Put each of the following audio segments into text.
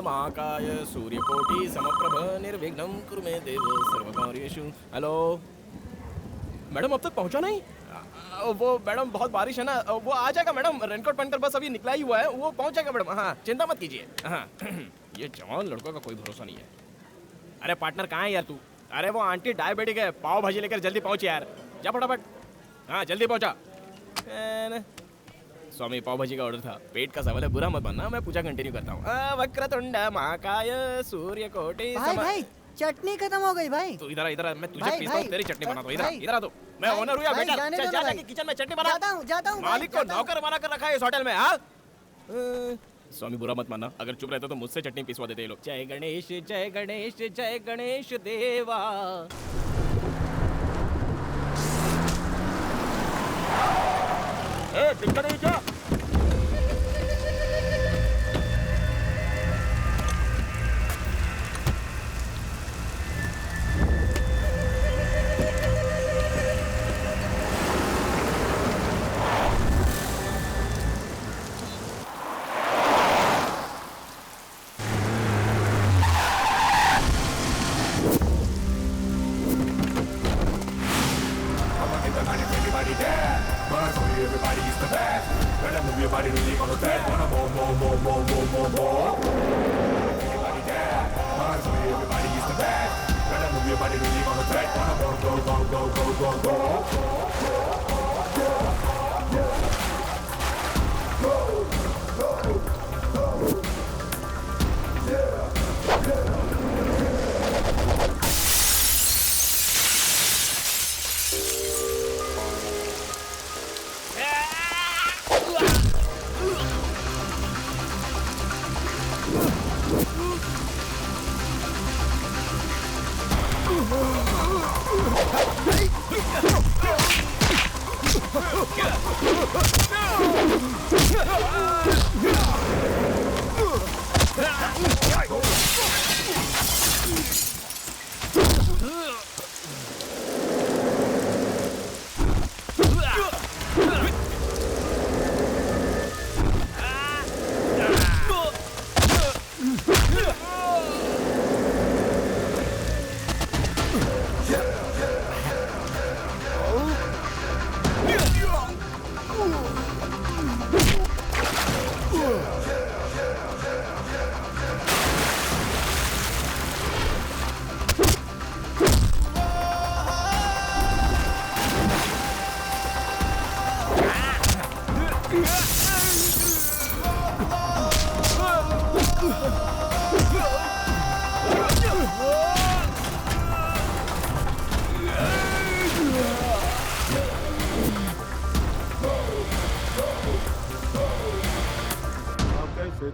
महाकाय सूर्यकोटि समप्रभ निर्विघ्नं कुरु मे देव सर्वकार्येषु। हेलो मैडम, अब तक पहुंचा नहीं? वो मैडम बहुत बारिश है ना, वो आ जाएगा मैडम। रेनकोट पहनकर बस अभी निकला ही हुआ है, वो पहुंच जाएगा मैडम। हाँ चिंता मत कीजिए। हाँ ये जवान लड़कों का कोई भरोसा नहीं है। अरे पार्टनर कहाँ है यार तू? अरे वो आंटी डायबिटिक है, पाव भाजी लेकर जल्दी पहुंच यार, जा फटाफट। हाँ जल्दी पहुंचा। स्वामी पाव भाजी का ऑर्डर था, पेट का सवाल है, बुरा मत मानना, मैं पूजा कंटिन्यू करता हूँ। वक्रतुंड महाकाय सूर्यकोटि भाई चटनी खत्म हो गई भाई। तू इधर इधर, मैं तुझे पीसता हूँ, तेरी चटनी बनाता हूँ। इधर आ, तो मैं ओनर हूँ या बेटा? चल जाके किचन में चटनी बना। जाता हूँ। मालिक को नौकर बना कर रखा है इस होटल में। हाँ स्वामी बुरा मत मानना, अगर चुप रहते तो मुझसे चटनी पिसवा देते ये लोग। जय गणेश जय गणेश जय गणेश देवा। दिक्कत नहीं क्या?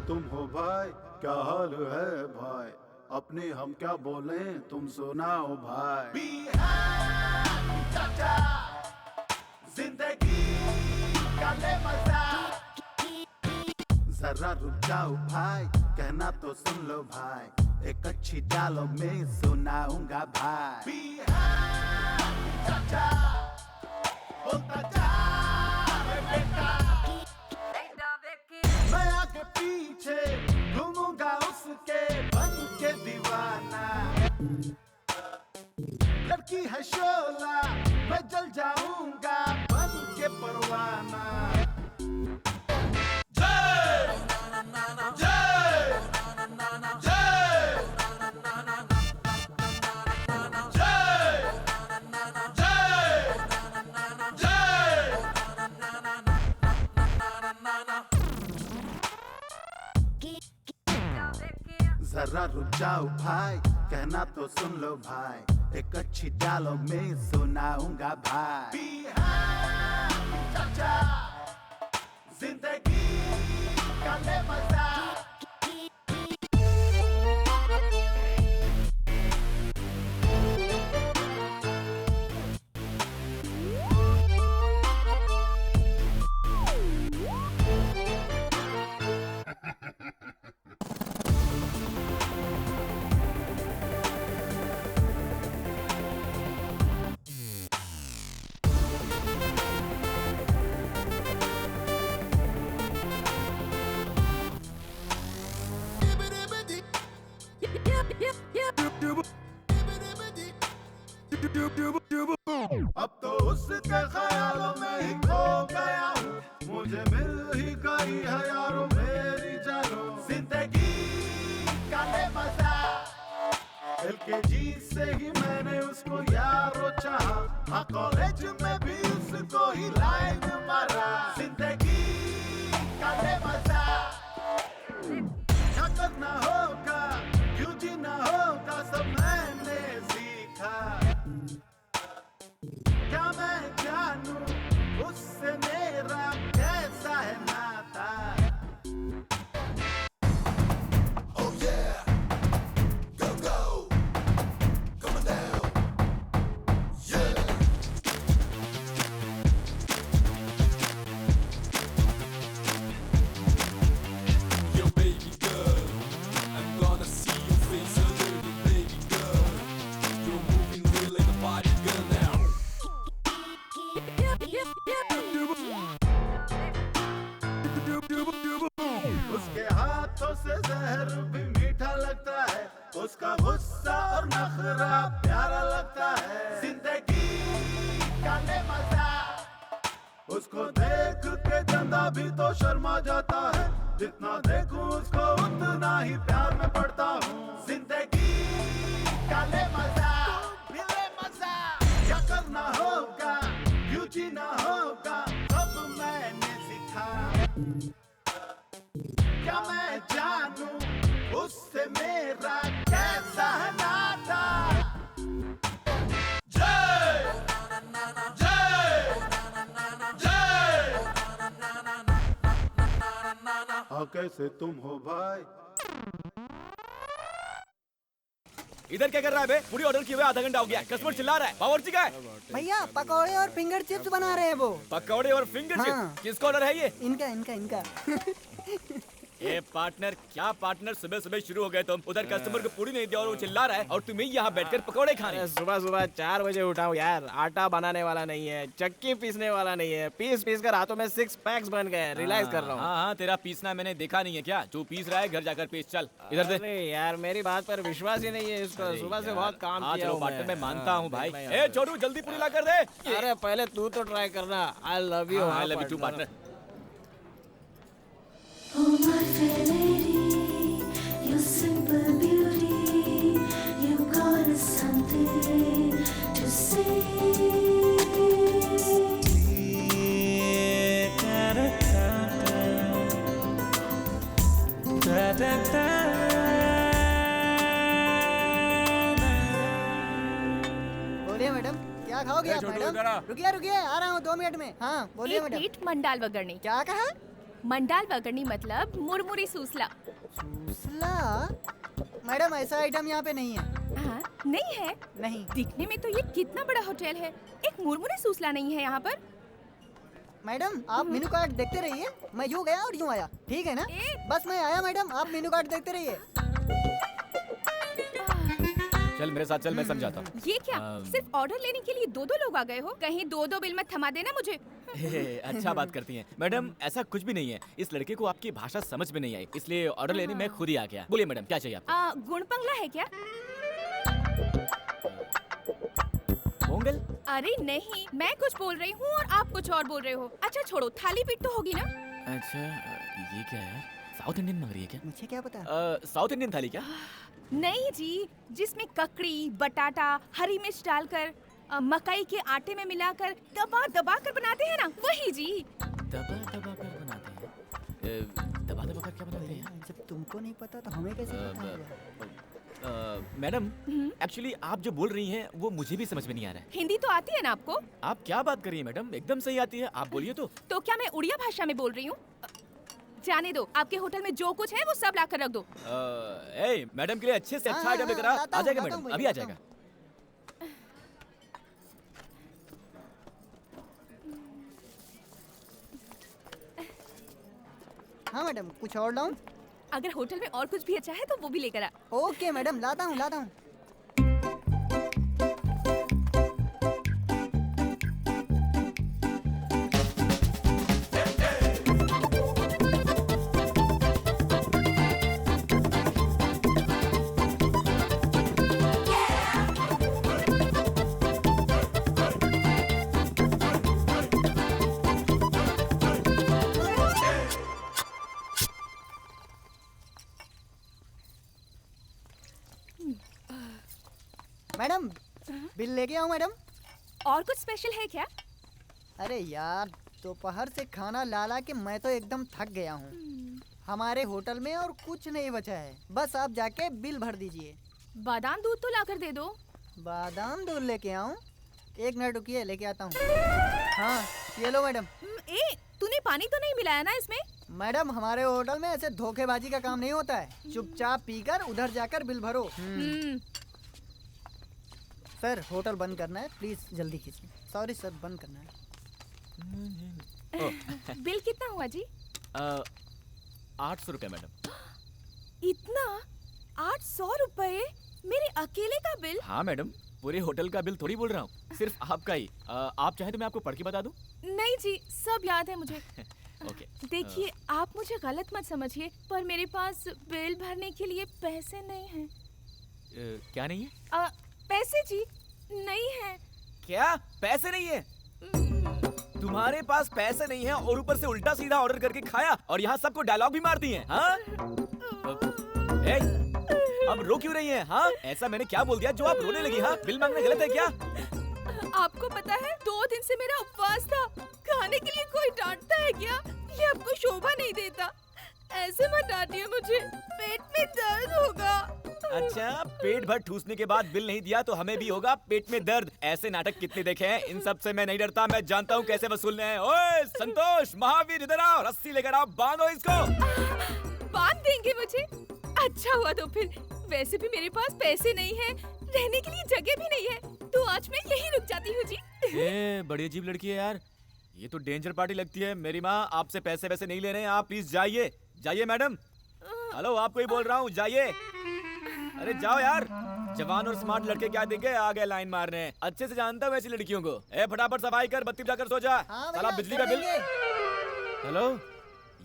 तुम हो भाई, क्या हाल है भाई? अपने हम क्या बोले, तुम सुनाओ भाई। जिंदगी का ले मजा, जरा रुक जाओ भाई, कहना तो सुन लो भाई, एक अच्छी डायलॉग में सुनाऊंगा भाई। बोलता जा बेटा, मैं आगे पीछे घूमूंगा उसके बन के दीवाना। लड़की है शोला, मैं जल जाऊंगा बन के परवाना। जय जय जरा रुक जाओ भाई, कहना तो सुन लो भाई, एक अच्छी डायलॉग में सुनाऊंगा भाई। जिंदगी का ले मजा, अब तो उसके ख्यालों में ही खो गया हूँ, मुझे मिल ही गई है यारो मेरी जानो। जिंदगी का ले मजा, LKG से ही मैंने उसको यारो चाहा, हाँ कॉलेज में भी उसको ही लाइन मारा। जिंदगी का ले मजा, क्या करना होगा, क्यों जीना होगा, सब मैंने सीखा। क्या मैं जानूं उससे मेरा कैसा है नाता। Oh yeah, go go, come on down, yeah. Yo baby girl, I'm gonna see your face a little baby girl. You're moving real like a body girl now. उसके हाथों से जहर भी मीठा लगता है, उसका गुस्सा और नखरा प्यारा लगता है। जिंदगी का ले मजा, उसको देख के चंदा भी तो शर्मा जाता है, जितना देखूं उसको उतना ही प्यार में पड़ता हूँ। जिंदगी का ले मजा, ले मजा, क्या करना होगा, क्यों जीना होगा, सब मैंने सीखा। क्या मैं जानूं उससे मेरा कैसा है नाता। जय जय जय, हाँ कैसे तुम हो भाई। इधर क्या कर रहा है बे? पूरी ऑर्डर किए हुए आधा घंटा हो गया, कस्टमर चिल्ला रहा है। बावर्ची का है? भैया पकौड़े और फिंगर चिप्स बना रहे हैं वो। पकौड़े और फिंगर हाँ। चिप्स? किसका ऑर्डर है ये? इनका इनका इनका ए पार्टनर, क्या पार्टनर, सुबह सुबह शुरू हो गए तुम। उधर कस्टमर को पूरी नहीं दिया और वो चिल्ला रहा है, और तुम्हें यहाँ बैठकर पकौड़े खाने। सुबह सुबह 4 बजे उठा हूँ यार, आटा बनाने वाला नहीं है, चक्की पीसने वाला नहीं है, पीस पीस कर हाथों में 6 पैक्स बन गए। रियलाइज कर रहा हूँ। हाँ हाँ, तेरा पीसना मैंने देखा नहीं है क्या? तू पीस रहा है, घर जाकर पीस। चल इधर से। अरे यार मेरी बात पर विश्वास ही नहीं है इसका। सुबह से बहुत काम हाँ किया चलो हूँ पार्टनर, मैं मानता हूँ भाई। मैं- ए छोटू जल्दी पूरी ला कर दे। अरे पहले तू तो ट्राई करना। I love you. I love you too partner. Oh my fair lady, your simple beauty, you got us something to say. बोलिए मैडम, क्या खाओगे आप मैडम? रुकिए रुकिए, आ रहा हूँ 2 मिनट में। हाँ बोलिए एक मैडम। प्लेट मंडाल वगरनी। क्या कहा? मंडाल वगरनी मतलब मुरमुरी सूसला। सूसला? मैडम ऐसा आइटम यहाँ पे नहीं है। हाँ, नहीं है? नहीं। दिखने में तो ये कितना बड़ा होटल है, एक मुरमुरी सूसला नहीं है यहाँ पर। मैडम आप मेनू कार्ड देखते रहिए, मैं यूँ गया और यूँ आया, ठीक है ना? बस मैं आया मैडम, आप मेनू कार्ड देखते रहिए। चल मेरे साथ चल, मैं समझाता हूँ। ये क्या, सिर्फ ऑर्डर लेने के लिए 2-2 लोग आ गए हो? कहीं 2-2 बिल मत थमा देना मुझे। अच्छा बात करती हैं मैडम, ऐसा कुछ भी नहीं है। इस लड़के को आपकी भाषा समझ में नहीं आई, इसलिए ऑर्डर लेने मैं खुद ही आ गया। बोलिए मैडम, क्या चाहिए आपको? गुणपंगला है क्या? पोंगल? अरे नहीं, मैं कुछ बोल रही हूँ और आप कुछ और बोल रहे हो। अच्छा छोड़ो, थाली पीठ तो होगी ना? अच्छा ये क्या है, साउथ इंडियन मांग रही है क्या? मुझे क्या पता। साउथ इंडियन थाली क्या? नहीं जी, जिसमें ककड़ी, बटाटा, हरी मिर्च डालकर मकई के आटे में मिलाकर दबा दबा कर बनाते हैं ना, वही जी। दबा दबा कर बनाते हैं? दबा दबा कर क्या बनाते हैं? जब तुमको नहीं पता तो हमें कैसे पता होगा? मैडम एक्चुअली आप जो बोल रही हैं वो मुझे भी समझ में नहीं आ रहा है। हिंदी तो आती है ना आपको? आप क्या बात कर रही हैं मैडम, एकदम सही आती है, आप बोलिए तो। तो क्या मैं उड़िया भाषा में बोल रही हूँ? जाने दो, आपके होटल में जो कुछ है वो सब लाकर रख दो। ए मैडम के लिए अच्छे से अच्छा आइटम लेकर आ जाएगा मैडम, अभी आ जाएगा। हाँ मैडम, कुछ और लाऊं? अगर होटल में और कुछ भी अच्छा है तो वो भी लेकर आ। ओके मैडम, लाता हूँ लाता हूँ। मैडम बिल लेके आओ मैडम। और कुछ स्पेशल है क्या? अरे यार दोपहर से खाना ला ला के मैं तो एकदम थक गया हूँ। हमारे होटल में और कुछ नहीं बचा है, बस आप जाके बिल भर दीजिए। बादाम दूध तो लाकर दे दो। बादाम दूध लेके आऊँ? एक मिनट रुकिए, लेके आता हूँ। हाँ ये लो मैडम। तूने पानी तो नहीं मिलाया ना इसमें? मैडम हमारे होटल में ऐसे धोखेबाजी का काम नहीं होता है। चुपचाप पीकर उधर जाकर बिल भरो। सर होटल बंद करना है, प्लीज जल्दी खींचिए। सॉरी सर, बंद करना है। बिल कितना हुआ जी? 800 रुपये मैडम। इतना? 800 रुपए मेरे अकेले का बिल? हाँ मैडम, पूरे होटल का बिल थोड़ी बोल रहा हूँ, सिर्फ आपका ही। आप चाहे तो मैं आपको पढ़ के बता दूँ? नहीं जी, सब याद है मुझे। ओके। देखिए आप मुझे गलत मत समझिए, पर मेरे पास बिल भरने के लिए पैसे नहीं हैं। क्या नहीं है? पैसे जी नहीं है। क्या पैसे नहीं है? तुम्हारे पास पैसे नहीं है और ऊपर से उल्टा सीधा ऑर्डर करके खाया और यहाँ सबको डायलॉग भी मारती हैं, हाँ? अब रो क्यों रही हैं? हाँ, ऐसा मैंने क्या बोल दिया जो आप रोने लगी? हाँ, बिल मांगना गलत है क्या? आपको पता है 2 दिन से मेरा उपवास था। खाने के लिए कोई डांटता है क्या? ये आपको शोभा नहीं देता। ऐसे मत डांटिए मुझे, पेट में दर्द होगा। अच्छा, पेट भर ठूसने के बाद बिल नहीं दिया तो हमें भी होगा पेट में दर्द। ऐसे नाटक कितने देखे हैं, इन सब से मैं नहीं डरता। मैं जानता हूँ कैसे वसूलने हैं। ओए संतोष, महावीर, इधर आओ, रस्सी लेकर आओ, बांधो इसको। बांध देंगे मुझे? अच्छा हुआ तो फिर। वैसे भी मेरे पास पैसे नहीं है, रहने के लिए जगह भी नहीं है, तो आज मैं यहीं रुक जाती हूँ जी। बड़ी अजीब लड़की है यार, ये तो डेंजर पार्टी लगती है। मेरी माँ आपसे पैसे वैसे नहीं ले रहे हैं, आप प्लीज जाइए। जाइए मैडम। हेलो, आपको ही बोल रहा हूँ, जाइए। अरे जाओ यार, जवान और स्मार्ट लड़के क्या देखे आ गए लाइन मारने। अच्छे से जानता हूँ ऐसी लड़कियों को। फटाफट सफाई कर, बत्ती जाकर सो जा। साला बिजली का बिल। हेलो,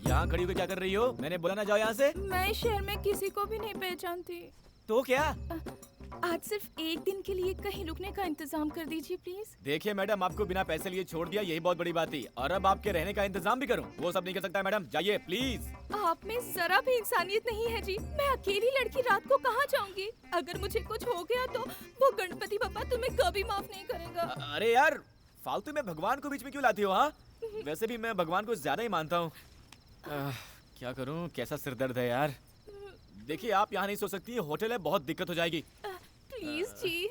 यहाँ खड़ी होकर क्या कर रही हो? मैंने बोला ना जाओ यहाँ से। मैं शहर में किसी को भी नहीं पहचानती। तो क्या? आज सिर्फ एक दिन के लिए कहीं रुकने का इंतजाम कर दीजिए प्लीज। देखिए मैडम, आपको बिना पैसे लिए छोड़ दिया, यही बहुत बड़ी बात थी। और अब आपके रहने का इंतजाम भी करूं, वो सब नहीं कर सकता मैडम। जाइए प्लीज। आप में जरा भी इंसानियत नहीं है जी। मैं अकेली लड़की रात को कहाँ जाऊंगी? अगर मुझे कुछ हो गया तो वो गणपति पापा तुम्हें कभी माफ नहीं करेगा। अरे यार, फालतू में भगवान को बीच में क्यों लाती हो? हाँ, वैसे भी मैं भगवान को ज्यादा ही मानता हूँ। क्या करूँ, कैसा सिरदर्द है यार। देखिए आप यहाँ नहीं सो सकती, होटल है, बहुत दिक्कत हो जाएगी। प्लीज जी,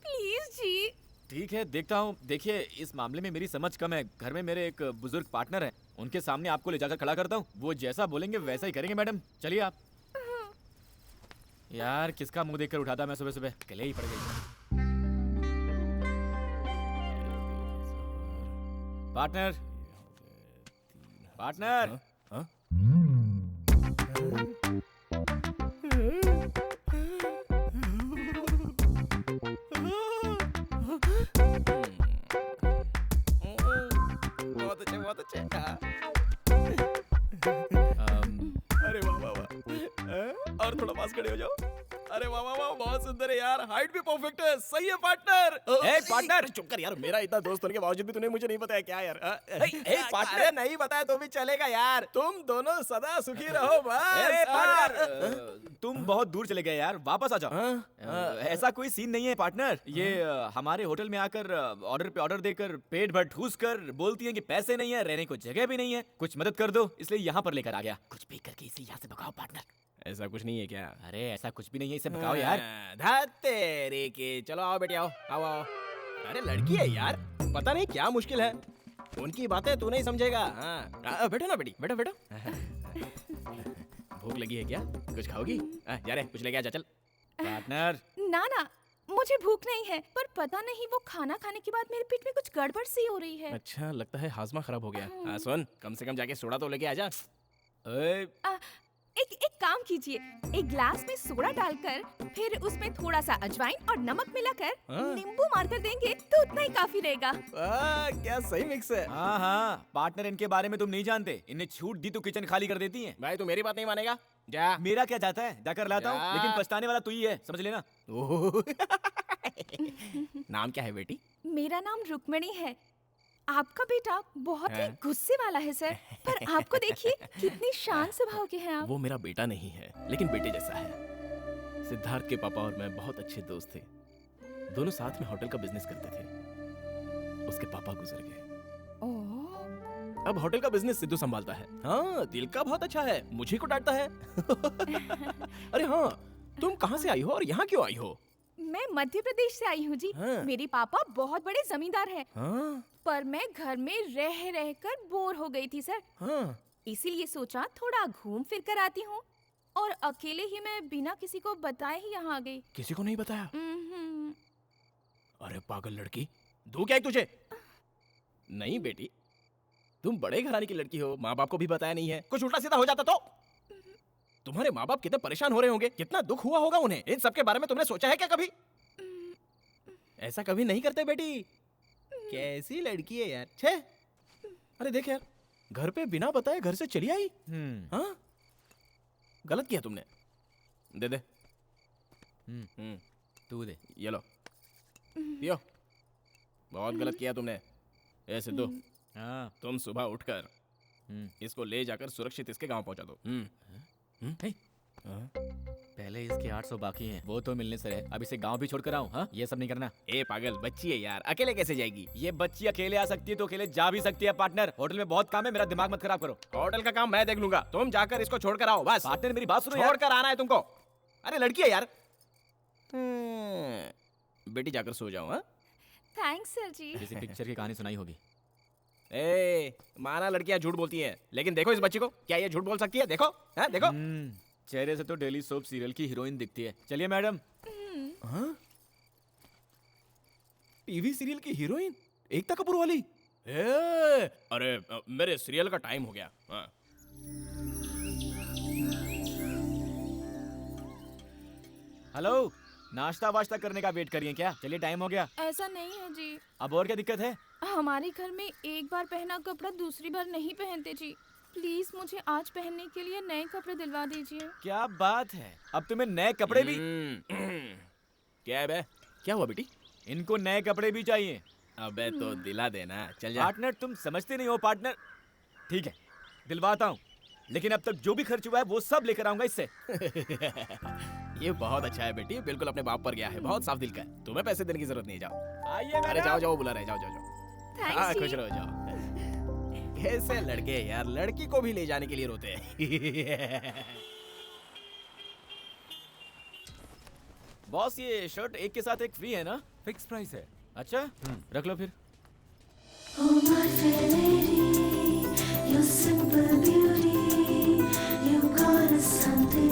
प्लीज जी। ठीक है, देखता हूँ। देखिए इस मामले में मेरी समझ कम है। घर में मेरे एक बुजुर्ग पार्टनर है, उनके सामने आपको ले जाकर खड़ा करता हूँ। वो जैसा बोलेंगे वैसा ही करेंगे मैडम। चलिए आप। यार किसका मुंह देखकर उठाता मैं सुबह सुबह, गले ही पड़ गई। Partner, partner. हाँ? बहुत अच्छे, बहुत अच्छे। अरे वाह वाह वाह। और थोड़ा पास खड़े हो जाओ। अरे वाह वाह वाह, बहुत सुंदर है यार, हाइट भी परफेक्ट है। सही है पार्टनर। ए पार्टनर, चुप कर यार, मेरा इतना दोस्त होने के बावजूद भी तूने मुझे नहीं बताया क्या यार? पार्टनर, नहीं बताया तो भी चलेगा यार। तुम दोनों सदा सुखी रहो बस। पार्टनर, तुम बहुत दूर चले गए यार, वापस आ जाओ। ऐसा कोई सीन नहीं है पार्टनर। ये हमारे होटल में आकर ऑर्डर पे ऑर्डर देकर पेट भर ठूस कर बोलती है कि पैसे नहीं है, रहने को जगह भी नहीं है, कुछ मदद कर दो, इसलिए यहाँ पर लेकर आ गया। कुछ भी करके इसे यहाँ से भगाओ पार्टनर। ऐसा कुछ नहीं है क्या? अरे ऐसा कुछ भी नहीं है, इसे भगाओ यार। तेरे के, चलो आओ बेटे, आओ आओ आओ। अरे लड़की है यार, पता नहीं क्या मुश्किल है, उनकी बातें तू नहीं समझेगा। हाँ बैठो ना बेटी, बैठो बैठो। भूख लगी है क्या? कुछ खाओगी? जा रे, कुछ लेके आ जा, चल। पार्टनर, ना ना, मुझे भूख नहीं है, पर पता नहीं वो खाना खाने के बाद मेरे पेट में कुछ गड़बड़ सी हो रही है। अच्छा, लगता है हाजमा खराब हो गया। सुन, कम से कम जाके सोडा तो लेके आ जा। एक काम कीजिए, एक ग्लास में सोडा डालकर फिर उसमें थोड़ा सा अजवाइन और नमक मिलाकर नींबू मारकर देंगे तो उतना ही काफी रहेगा। क्या सही मिक्स है। हाँ हाँ, पार्टनर इनके बारे में तुम नहीं जानते, इन्हें छूट दी तो किचन खाली कर देती हैं। भाई तू मेरी बात नहीं मानेगा, जा। मेरा क्या जाता है, जाकर लाता हूँ, जा। लेकिन पछताने वाला तू ही है, समझ लेना। नाम क्या है बेटी? मेरा नाम रुक्मणी है। आपका बेटा बहुत ही गुस्से वाला है सर, पर आपको देखिए कितनी शांत स्वभाव के हैं आप। वो मेरा बेटा नहीं है, लेकिन बेटे जैसा है। सिद्धार्थ के पापा और मैं बहुत अच्छे दोस्त थे। दोनों साथ में होटल का बिजनेस करते थे। उसके पापा गुजर गए। ओह, अब होटल का बिजनेस सिद्धू संभालता है। हाँ, दिल का बहुत अच्छा है, मुझे को डांटता है। अरे हाँ, तुम कहाँ से आई हो और यहाँ क्यों आई हो? मैं मध्य प्रदेश से आई हूँ जी। हाँ। मेरे पापा बहुत बड़े जमींदार हैं, हाँ पर मैं घर में रह रह कर बोर हो गई थी सर। हाँ, इसीलिए सोचा थोड़ा घूम फिर कर आती हूँ, और अकेले ही मैं बिना किसी को बताए ही यहाँ आ गई। किसी को नहीं बताया? हम्म, अरे पागल लड़की, दू क्या है तुझे? नहीं बेटी, तुम बड़े घराने की लड़की हो, माँ बाप को भी बताया नहीं है। कुछ उल्टा सीधा हो जाता तो? तुम्हारे माँ बाप कितने परेशान हो रहे होंगे, कितना दुख हुआ होगा उन्हें। इन सब के बारे में तुमने सोचा है क्या कभी? ऐसा कभी नहीं करते बेटी। कैसी लड़की है यार, छे। अरे देख यार, घर पे बिना बताए घर से चली आई। हाँ, गलत किया तुमने। दे दे। तू दे। ये लो, पियो। बहुत गलत किया तुमने। ए सिद्धू, हाँ। तुम सुबह उठकर इसको ले जाकर सुरक्षित इसके गांव पहुंचा दो। हे, पहले इसके 800 बाकी हैं, वो तो मिलने से है। अब इसे गांव भी छोड़कर आऊं? हाँ, ये सब नहीं करना। ए पागल, बच्ची है यार, अकेले कैसे जाएगी? ये बच्ची अकेले आ सकती है तो अकेले जा भी सकती है। पार्टनर, होटल में बहुत काम है, मेरा दिमाग मत खराब करो। होटल का काम मैं देख लूंगा, तुम जाकर इसको छोड़ कर आओ बस। पार्टनर, मेरी बात सुनो यार। छोड़ कर आना है तुमको। अरे लड़की है यार। बेटी जाकर सो जाओ। हाँ, थैंक्स सर जी। किसी पिक्चर की कहानी सुनाई होगी। ए माना लड़कियां झूठ बोलती हैं, लेकिन देखो इस बच्ची को, क्या ये झूठ बोल सकती है? देखो, हाँ देखो। चेहरे से तो डेली सोप सीरियल की हीरोइन दिखती है। चलिए मैडम। हाँ, टीवी सीरियल की हीरोइन एकता कपूर वाली। अरे मेरे सीरियल का टाइम हो गया। हाँ। हेलो, नाश्ता वाश्ता करने का वेट करिए क्या? चलिए टाइम हो गया। ऐसा नहीं है जी, अब और क्या दिक्कत है? हमारे घर में एक बार पहना कपड़ा दूसरी बार नहीं पहनते जी। प्लीज मुझे आज पहनने के लिए नए कपड़े दिलवा दीजिए। क्या बात है, अब तुम्हें नए कपड़े भी? क्या है बे? क्या हुआ बेटी? इनको नए कपड़े भी चाहिए। अबे तो दिला देना, चल जा। पार्टनर, तुम समझते नहीं हो पार्टनर। ठीक है, दिलवाता हूँ, लेकिन अब तक जो भी खर्च हुआ है वो सब लेकर आऊंगा इससे। ये बहुत अच्छा है बेटी, बिल्कुल अपने बाप पर गया है, बहुत साफ दिल का है। तुम्हें पैसे देने की जरूरत नहीं है, जाओ। आइए अरे मैडम। जाओ जाओ, बुला रहे, जाओ जाओ जाओ। थैंक्स हाँ, जी। खुश रहो, जाओ। कैसे लड़के यार, लड़की को भी ले जाने के लिए रोते हैं। बॉस, ये शर्ट एक के साथ एक फ्री है ना? फिक्स प्राइस है। अच्छा, रख लो फिर। Oh my fair lady, you're simple beauty. You got something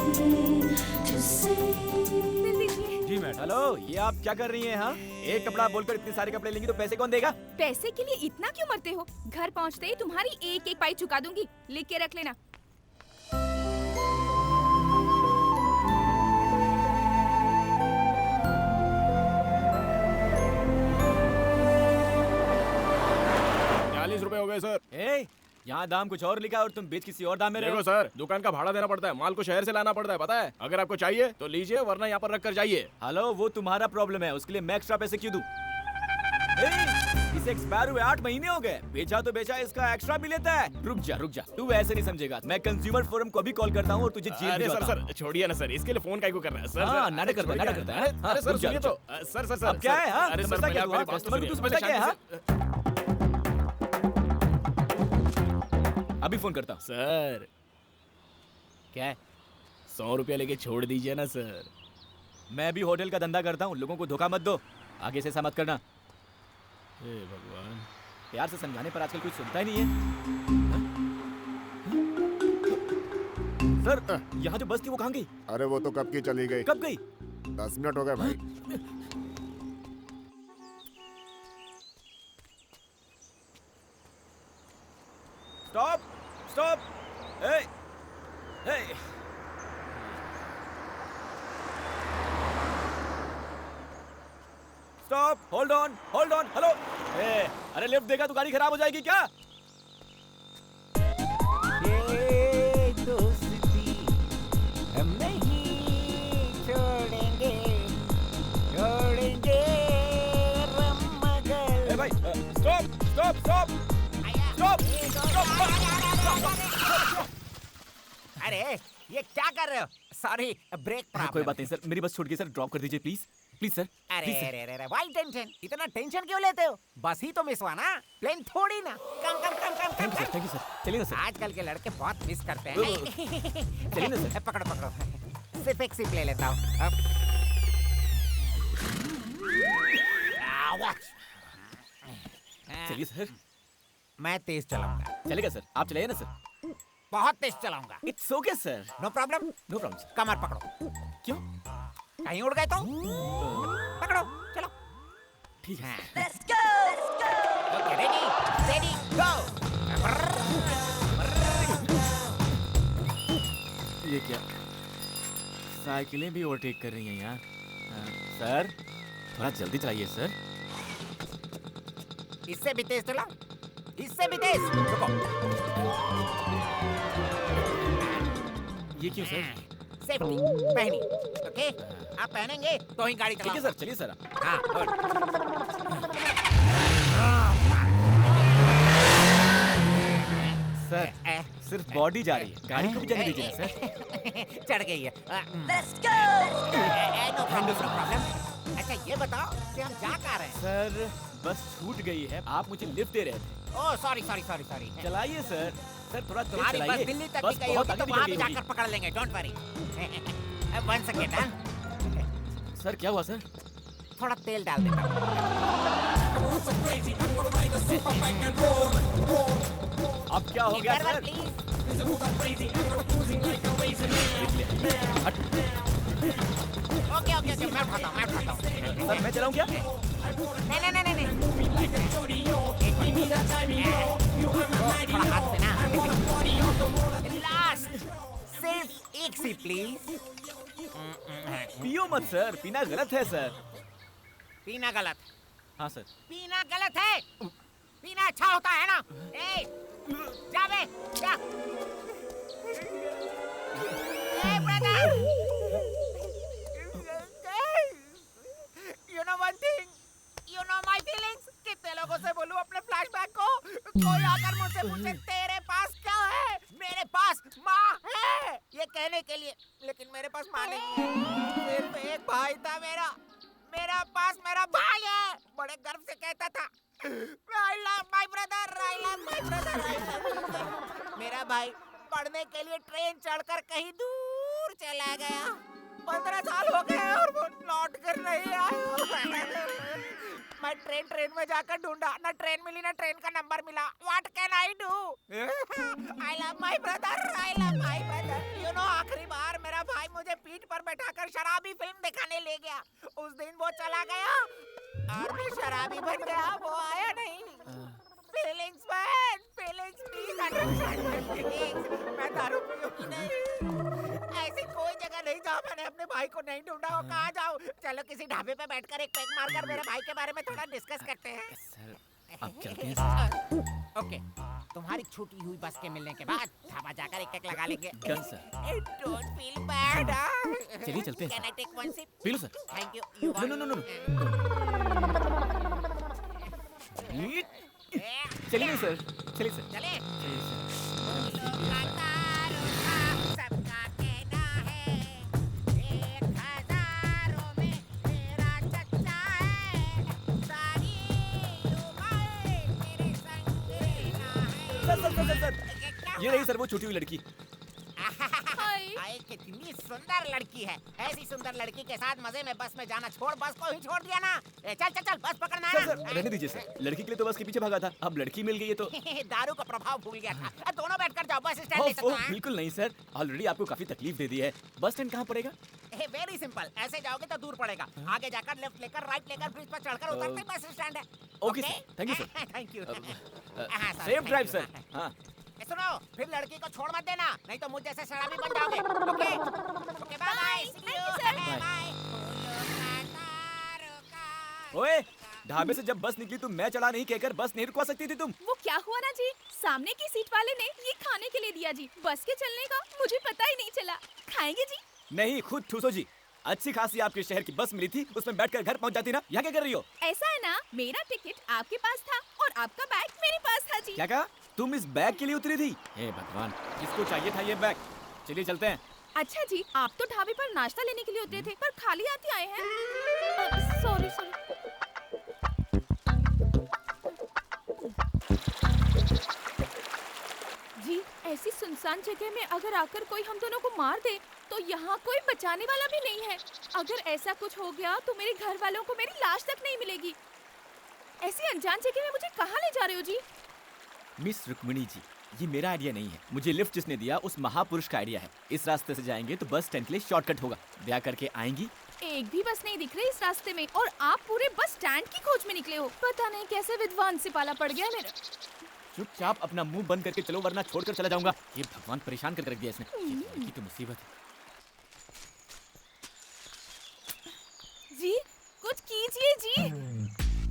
to say. दिल दीजिए। जी मैडम। हेलो, ये आप क्या कर रही हैं? हाँ, एक कपड़ा बोलकर इतने सारे कपड़े लेंगी तो पैसे कौन देगा? पैसे के लिए इतना क्यों मरते हो? घर पहुंचते ही तुम्हारी एक एक पाई चुका दूंगी, लिख के रख लेना। ₹40 हो गए सर। ए, यहाँ दाम कुछ और लिखा है और तुम बेच किसी और दाम में रहे देखो हो। सर, दुकान का भाड़ा देना पड़ता है, माल को शहर से लाना पड़ता है, पता है? अगर आपको चाहिए तो लीजिए, वरना यहाँ पर रख कर जाइए। हेलो, वो तुम्हारा प्रॉब्लम है, उसके लिए मैं एक्स्ट्रा पैसे क्यों दूं? इसे एक्सपायर हुए 8 महीने हो गए, बेचा तो बेचा, इसका एक्स्ट्रा भी लेता है। रुक जा, तू ऐसे नहीं समझेगा। मैं कंज्यूमर फोरम को भी कॉल करता हूँ और तुझे जेल अरे भिजवाता हूँ। सर छोड़िए ना सर, इसके लिए फोन काहे को कर रहा है सर? हाँ, सर, नाटक करता है, छोड़िए नाटक करता ना। है। अरे सर रुक जा, सुनिए रुक तो, सर अब क्या है? हाँ, अरे सर समझता पहले क्या आप तू? मेरी आप बात तो कस्टमर को सुनिए, तू समझता क्या है? हाँ? शांति अभी फोन करता हूँ। सर क्या है, ₹100 लेके छोड़ दीजिए ना सर। मैं भी होटल का धंधा करता हूँ, लोगों को धोखा मत दो। आगे से ऐसा मत करना। हे भगवान, प्यार से समझाने पर आजकल कोई सुनता ही नहीं है। सर, यहाँ जो बस थी वो कहाँ गई? अरे वो तो कब की चली गई। कब गई? 10 मिनट हो गए भाई। Stop, stop. ए, ए। Stop, hold on, hello. ए, अरे लिफ्ट देगा तो गाड़ी खराब हो जाएगी क्या? ये दोस्ती हम नहीं छोड़ेंगे ए भाई, स्टॉप। अरे ये क्या कर रहे हो? सॉरी, ब्रेक कोई बात नहीं सर, मेरी बस छूट गई सर, ड्रॉप कर दीजिए प्लीज। प्लीज सर, अरे प्लीज सर। अरे अरे वाई टेंशन, इतना टेंशन क्यों लेते हो? बस ही तो मिस हुआ ना, प्लेन थोड़ी ना। Come come come come thank you sir, thank you sir. चलिए ना सर। आजकल के लड़के बहुत मिस करते हैं। चलिए ना सर। पकड़ो पकड़ो, सिर्फ एक सिप ले लेता हूँ अब। चलिए सर। मैं तेज चलाऊंगा। चलेगा सर, आप चलाइए ना सर। बहुत तेज चलाऊंगा। It's okay sir, no problem. No problem sir. कमर पकड़ो। क्यों? कहीं उड़ गए तो पकड़ो, चलो। ठीक है। ओके, रेडी रेडी गो। ये क्या, साइकिलें भी ओवरटेक कर रही हैं यहाँ। सर थोड़ा जल्दी चलाइए सर। इससे भी तेज चलाओ, इससे भी तेज। रुको। ये क्यों सर? सेफ्टी पहनी, ओके? आप पहनेंगे तो ही गाड़ी ठीक है चलाओ। सर, चलिए सर। हाँ, गुड। सर सिर्फ बॉडी जा रही है, गाड़ी को भी जाने दीजिए ना सर। चढ़ गई है। Let's go. No problem. अच्छा ये बताओ कि हम जा कहाँ रहे हैं? सर बस छूट गई है, आप मुझे लिफ्ट दे रहे थे। Oh sorry sorry sorry sorry. चलाइए सर। सर थोड़ा तेज तुम्हारी बस चलाइए। दिल्ली तक बस भी गई बहुत होगी तो आगे वहाँ निकल भी गई जाकर होगी। पकड़ लेंगे, डोंट वरी। 1 सेकेंड। हाँ, सर क्या हुआ सर? थोड़ा तेल डाल देता हूँ। अब क्या हो गया sir? Please. Okay okay okay, मैं उठाता हूँ। सर मैं चलाऊं क्या? नहीं नहीं नहीं नहीं। थोड़ा हाथ से ना। लास्ट, सिर्फ एक सी प्लीज। पियो मत सर, पीना गलत है सर। पीना गलत? हाँ सर। पीना गलत है? पीना अच्छा होता है ना? ए, जा बे, जा। ए brother, you know one thing, you know my feelings। कितने लोगों से बोलूं अपने फ्लैशबैक को? कोई आकर मुझसे पूछे तेरे पास क्या है? मेरे पास माँ है ये कहने के लिए, लेकिन मेरे पास माँ नहीं है। सिर्फ एक भाई था मेरा, मेरा पास मेरा भाई है। बड़े गर्व से कहता था, I love my brother, I love my brother, I love my brother। मेरा भाई पढ़ने के लिए ट्रेन चढ़कर कहीं दूर चला गया। 15 साल हो गए और वो लौट कर नहीं आया। मैं ट्रेन में जाकर ढूंढा, ना ट्रेन मिली ना ट्रेन का नंबर मिला। What can I do? I love my brother, I love my brother। You know आखिरी बार मेरा भाई मुझे पीठ पर बैठाकर शराबी फिल्म दिखाने ले गया। उस दिन वो चला गया और मैं शराबी बन गया, वो आया नहीं। Feelings man, feelings please understand my feelings। मैं दारू पीऊंगी नहीं। ऐसी कोई जगह नहीं जहाँ मैंने अपने भाई को नहीं ढूंढा हो। कहाँ जाऊँ? चलो किसी ढाबे पे बैठकर एक पैक मारकर मेरे भाई के बारे में थोड़ा डिस्कस करते हैं। सर आप चलते हैं। ओके, तुम्हारी छूटी हुई बस के मिलने के बाद ढाबा जाकर एक लगा लेंगे। Done sir. Don't feel bad. चलिए चलते हैं। Can I take one sip? पी लो sir. Thank you. No no no no. चलिए सर, चलिए सर। चले। चलिए सर। सबका कहना है 1000 में मेरा चच्चा है। सारी उम्र मेरे संग रहना है। सर ये रही सर वो छूटी हुई लड़की। हाय, कितनी सुंदर लड़की है। ऐसी सुंदर लड़की के साथ मजे में बस में जाना छोड़, बस को ही छोड़ दिया ना। चल चल चल, बस पकड़ना है सर ना। सर रहने दीजिए सर, लड़की के लिए तो बस के पीछे भागा था, अब लड़की मिल गई है तो। दारू का प्रभाव भूल गया था। दोनों बैठकर जाओ, बस स्टैंड ले सकते ओह, हैं। बिल्कुल नहीं सर, ऑलरेडी आपको काफी तकलीफ दे दी है। बस स्टैंड कहाँ पड़ेगा? वेरी सिंपल, ऐसे जाओगे तो दूर पड़ेगा। आगे जाकर लेफ्ट लेकर राइट लेकर ब्रिज पर चढ़कर उतरते बस स्टैंड है। Okay sir, thank you sir. Thank you. Safe drive sir. हाँ सुनो, फिर लड़की को छोड़ मत देना, नहीं तो मुझ जैसे शराबी बन जाओगे। Okay okay, bye bye. Thank you, sir। Bye. ओए, ढाबे से जब बस निकली तो मैं चढ़ा नहीं कहकर बस नहीं रुकवा सकती थी तुम? वो क्या हुआ ना जी, सामने की सीट वाले ने ये खाने के लिए दिया जी। बस के चलने का मुझे पता ही नहीं चला। खाएंगे जी? नहीं, खुद ठूसो जी। अच्छी खासी आपके शहर की बस मिली थी, उसमें बैठकर घर पहुंच जाती ना। यहाँ क्या कर रही हो? ऐसा है ना, मेरा टिकट आपके पास था और आपका बैग मेरे पास था जी। क्या कहा? तुम इस बैग के लिए उतरी थी? हे भगवान, किसको चाहिए था ये बैग? चलिए चलते हैं। अच्छा जी, आप तो ढाबे पर नाश्ता लेने के लिए उतरे थे, पर खाली हाथ ही आए हैं। सुनसान जगह में अगर आकर कोई हम दोनों को मार दे तो यहाँ कोई बचाने वाला भी नहीं है। अगर ऐसा कुछ हो गया तो मेरे घर वालों को मेरी लाश तक नहीं मिलेगी। ऐसी अनजान जगह में मुझे कहाँ ले जा रहे हो जी? मिस रुक्मिणी जी, ये मेरा आइडिया नहीं है। मुझे लिफ्ट जिसने दिया उस महापुरुष का आइडिया है। इस रास्ते से जाएंगे तो बस स्टैंड के लिए शॉर्टकट होगा। ब्याह करके आएंगी। एक भी बस नहीं दिख रही इस रास्ते में और आप पूरे बस स्टैंड की खोज में निकले हो। पता नहीं कैसे विद्वान से पाला पड़ गया मेरा। चुपचाप अपना मुंह बंद करके चलो वरना छोड़कर चला जाऊंगा। ये भगवान परेशान करके रख दिया इसने। ये लड़की तो मुसीबत है। जी कुछ कीजिए जी।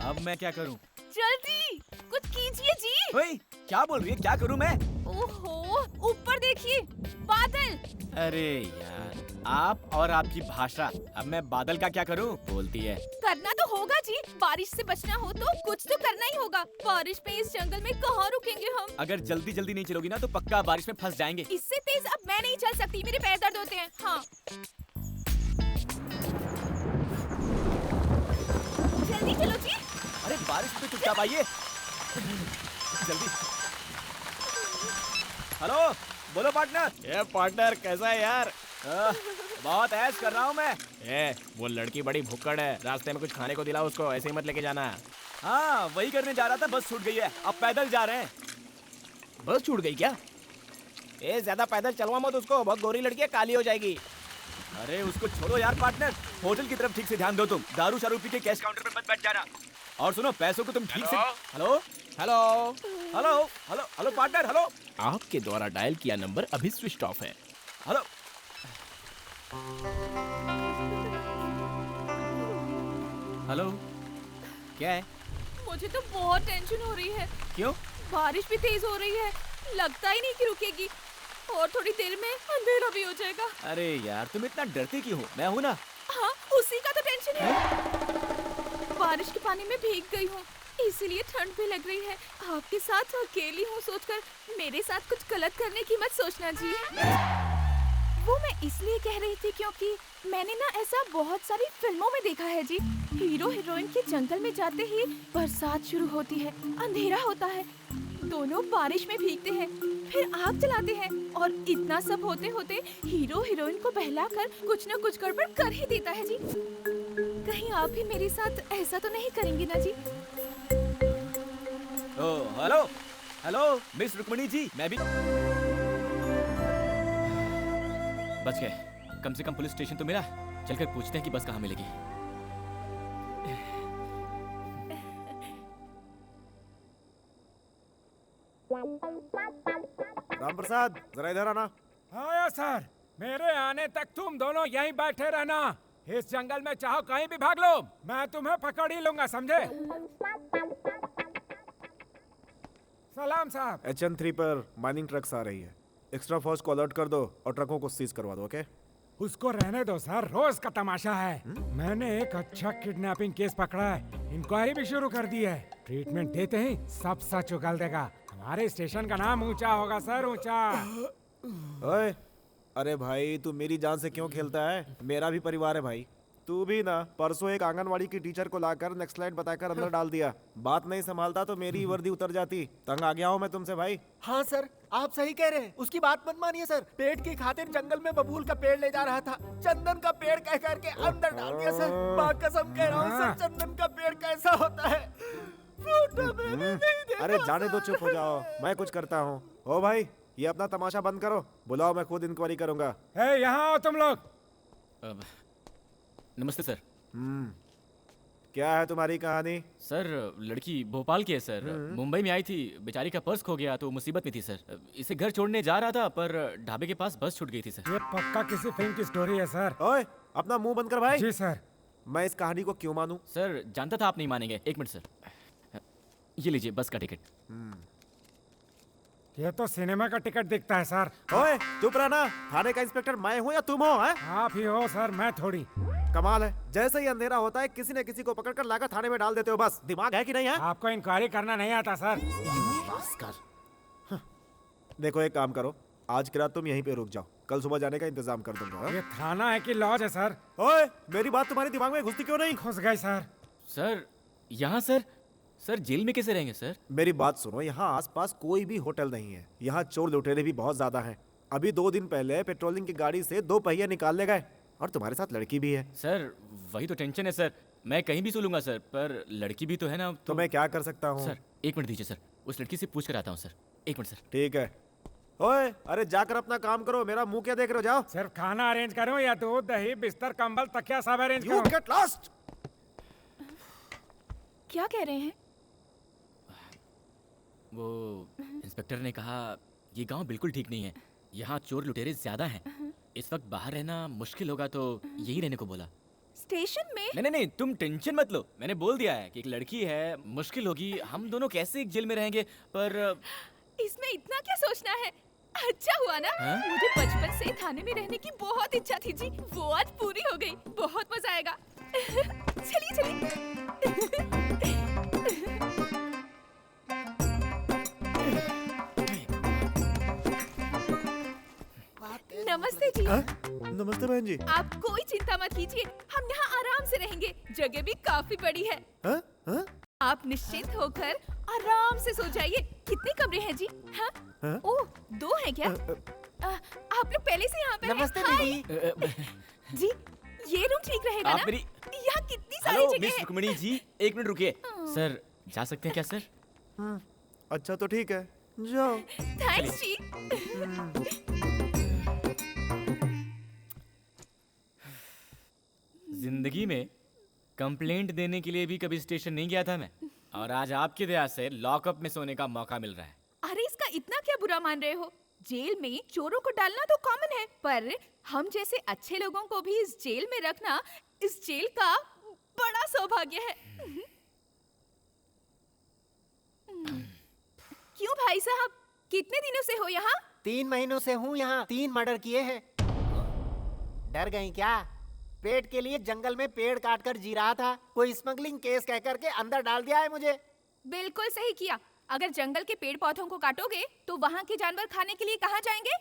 अब मैं क्या करूं? जल्दी कुछ कीजिए जी। ओए, क्या बोल रही है? क्या करूं मैं? ओहो, ऊपर देखिए, बादल। अरे यार, आप और आपकी भाषा। अब मैं बादल का क्या करूं? बोलती है। करना तो होगा जी। बारिश से बचना हो तो कुछ तो करना ही होगा। बारिश में इस जंगल में कहाँ रुकेंगे हम? अगर जल्दी जल्दी नहीं चलोगी ना तो पक्का बारिश में फंस जाएंगे। इससे तेज अब मैं नहीं चल सकती, मेरे पैर दर्द होते हैं। हाँ जल्दी चलो जी। अरे बारिश में चुपचाप आइए जल्दी। हेलो, बोलो पार्टनर। ये पार्टनर कैसा है यार? बहुत ऐश कर रहा हूँ मैं। वो लड़की बड़ी भुक्कड़ है, रास्ते में कुछ खाने को दिलाओ उसको, ऐसे ही मत लेके जाना। हाँ वही करने जा रहा था, बस छूट गई है। अब पैदल जा रहे हैं। बस छूट गई क्या? ज्यादा पैदल चलवा मत उसको, बहुत गोरी लड़की है, काली हो जाएगी। अरे उसको छोड़ो यार पार्टनर, होटल की तरफ ठीक से ध्यान दो तुम। दारू शारू पी के कैश काउंटर पे मत बैठ जाना। और सुनो, पैसों को तुम ठीक से। Hello hello hello hello hello partner, hello. आपके द्वारा डायल किया नंबर अभी स्विच ऑफ है। हेलो हेलो, क्या है? मुझे तो बहुत टेंशन हो रही है। क्यों? बारिश भी तेज हो रही है, लगता ही नहीं कि रुकेगी और थोड़ी देर में अंधेरा भी हो जाएगा। अरे यार तुम इतना डरती क्यों हो? मैं हूँ ना। हाँ उसी का तो टेंशन है। बारिश के पानी में भीग गई हूँ, इसीलिए ठंड भी लग रही है। आपके साथ अकेली हूँ सोचकर मेरे साथ कुछ गलत करने की मत सोचना जी। वो मैं इसलिए कह रही थी क्योंकि मैंने ना ऐसा बहुत सारी फिल्मों में देखा है जी। हीरो हीरोइन के जंगल में जाते ही बरसात शुरू होती है, अंधेरा होता है, दोनों बारिश में भीगते हैं, फिर आग जलाते हैं और इतना सब होते होते हीरो हीरोइन को बहलाकर कुछ न कुछ गड़बड़ कर ही देता है जी। कहीं आप भी मेरे साथ ऐसा तो नहीं करेंगे ना जी? ओ hello hello miss Rukmini ji, मैं भी बच गए। कम से कम पुलिस स्टेशन तो मिला। चलकर पूछते हैं कि बस कहाँ मिलेगी। राम प्रसाद, जरा इधर आना। आया सर, मेरे आने तक तुम दोनों यहीं बैठे रहना। इस जंगल में चाहो कहीं भी भाग लो, मैं तुम्हें पकड़ ही लूंगा, समझे? सलाम साहब। HN3 पर माइनिंग ट्रक्स आ रही है। एक्स्ट्रा फोर्स को अलर्ट कर दो और ट्रकों को सीज करवा दो, ओके? उसको रहने दो सर, रोज का तमाशा है। मैंने एक अच्छा किडनैपिंग केस पकड़ा है, इंक्वायरी भी शुरू कर दी है। ट्रीटमेंट देते ही सब सच उगल देगा। हमारे स्टेशन का नाम ऊंचा होगा सर, ऊंचा। ओए, अरे भाई तू मेरी जान से क्यों खेलता है? मेरा भी परिवार है भाई। तू भी ना परसों एक आंगनवाड़ी की टीचर को लाकर नेक्स्ट स्लाइड बताकर अंदर डाल दिया। बात नहीं संभालता तो मेरी वर्दी उतर जाती। तंग आ गया हूँ मैं तुमसे भाई। हाँ सर, आप सही कह रहे हैं। उसकी बात मत मानिए सर। पेट की खातिर जंगल में बबूल का पेड़ ले जा रहा था, चंदन का पेड़ कह करके अंदर डाल दिया सर। माँ कसम कह रहा हूँ सर, चंदन का पेड़ कैसा होता है फोटो मैंने नहीं देखा। अरे जाने दो, चुप हो जाओ, मैं कुछ करता हूँ। ओ भाई, ये अपना तमाशा बंद करो, बुलाओ, मैं खुद इंक्वायरी करूंगा। यहाँ आओ तुम लोग। नमस्ते सर। क्या है तुम्हारी कहानी? सर लड़की भोपाल की है सर। मुंबई में आई थी, बेचारी का पर्स खो गया तो मुसीबत में थी सर। इसे घर छोड़ने जा रहा था पर ढाबे के पास बस छूट गई थी सर। ये पक्का किसी फिल्म की स्टोरी है सर। ओए, अपना मुंह बंद कर भाई। जी सर। मैं इस कहानी को क्यों मानूं? सर जानता था आप नहीं मानेंगे। एक मिनट सर, ये लीजिए बस का टिकट। ये तो सिनेमा का टिकट दिखता है सर। ओए चुप रहना, थाने का इंस्पेक्टर मैं हूँ या तुम हो? आप ही हो सर, मैं थोड़ी। कमाल है, जैसे ही अंधेरा होता है किसी न किसी को पकड़कर लाकर थाने में डाल देते हो। बस दिमाग है कि नहीं है? आपको इंक्वायरी करना नहीं आता सर। देखो एक काम करो, आज की रात तुम यहीं पे रुक जाओ, कल सुबह जाने का इंतजाम कर दूंगा। ये थाना है कि लॉज है सर? ओए, मेरी बात तुम्हारे दिमाग में घुसती क्यों नहीं? घुस गई सर। सर यहाँ सर सर जेल में कैसे रहेंगे सर? मेरी बात सुनो, यहाँ आसपास कोई भी होटल नहीं है। यहाँ चोर लुटेरे भी बहुत ज्यादा हैं। अभी 2 दिन पहले पेट्रोलिंग की गाड़ी से 2 पहिए निकाल ले गए, और तुम्हारे साथ लड़की भी है। सर वही तो टेंशन है सर। मैं कहीं भी सो लूंगा सर, पर लड़की भी तो है ना। तो मैं क्या कर सकता हूँ? सर 1 मिनट दीजिए सर, उस लड़की से पूछ कर आता हूँ सर। 1 minute sir. ठीक है। ओए, अरे जाकर अपना काम करो, मेरा मुंह क्या देख रहे हो? जाओ। सिर्फ खाना अरेंज करो या दूध दही बिस्तर कंबल तकिया सब अरेंज You करो। get lost! क्या कह रहे हैं? वो इंस्पेक्टर ने कहा ये गांव बिल्कुल ठीक नहीं है, यहाँ चोर लुटेरे ज्यादा हैं। इस वक्त बाहर रहना मुश्किल होगा, तो यही रहने को बोला। स्टेशन में? नहीं नहीं नहीं, तुम टेंशन मत लो। मैंने बोल दिया है कि एक लड़की है, मुश्किल होगी, हम दोनों कैसे एक जेल में रहेंगे। पर इसमें इतना क्या सोचना है? अच्छा हुआ ना, मुझे बचपन से थाने में रहने की बहुत इच्छा थी जी, वो आज पूरी हो गई। बहुत मजा आएगा। चलिए चलिए। नमस्ते जी। नमस्ते बहन जी। आप कोई चिंता मत कीजिए, हम यहाँ आराम से रहेंगे। जगह भी काफी बड़ी है। आप निश्चिंत होकर आराम से सो जाइए। कितने कमरे हैं जी? हाँ? ओह, 2 हैं क्या? आप लोग पहले से यहाँ पे हैं? नमस्ते हाय। दीदी। जी, ये रूम ठीक रहेगा आप ना? मेरी- यहाँ कितनी सारी हेलो जगह मिस है। रुक्मिणी जी, 1 मिनट रुकिए। सर जा सकते हैं क्या सर? अच्छा तो ठीक है, जाओ। थैंक्स जी। जिंदगी में कंप्लेंट देने के लिए भी कभी स्टेशन नहीं गया था मैं, और आज आपकी दया से लॉकअप में सोने का मौका मिल रहा है। अरे इसका इतना क्या बुरा मान रहे हो? जेल में चोरों को डालना तो कॉमन है, पर हम जैसे अच्छे लोगों को भी इस जेल में रखना इस जेल का बड़ा सौभाग्य है। क्यों भाई साहब, कितने दिनों से हो यहाँ? 3 महीनों से हूँ यहाँ। 3 मर्डर किए हैं। डर गई क्या? पेट के लिए जंगल में पेड़ काट कर जी रहा था, कोई स्मगलिंग केस कह करके अंदर डाल दिया है मुझे। बिल्कुल सही किया। अगर जंगल के पेड़ पौधों को काटोगे तो वहाँ के जानवर खाने के लिए कहाँ जाएंगे?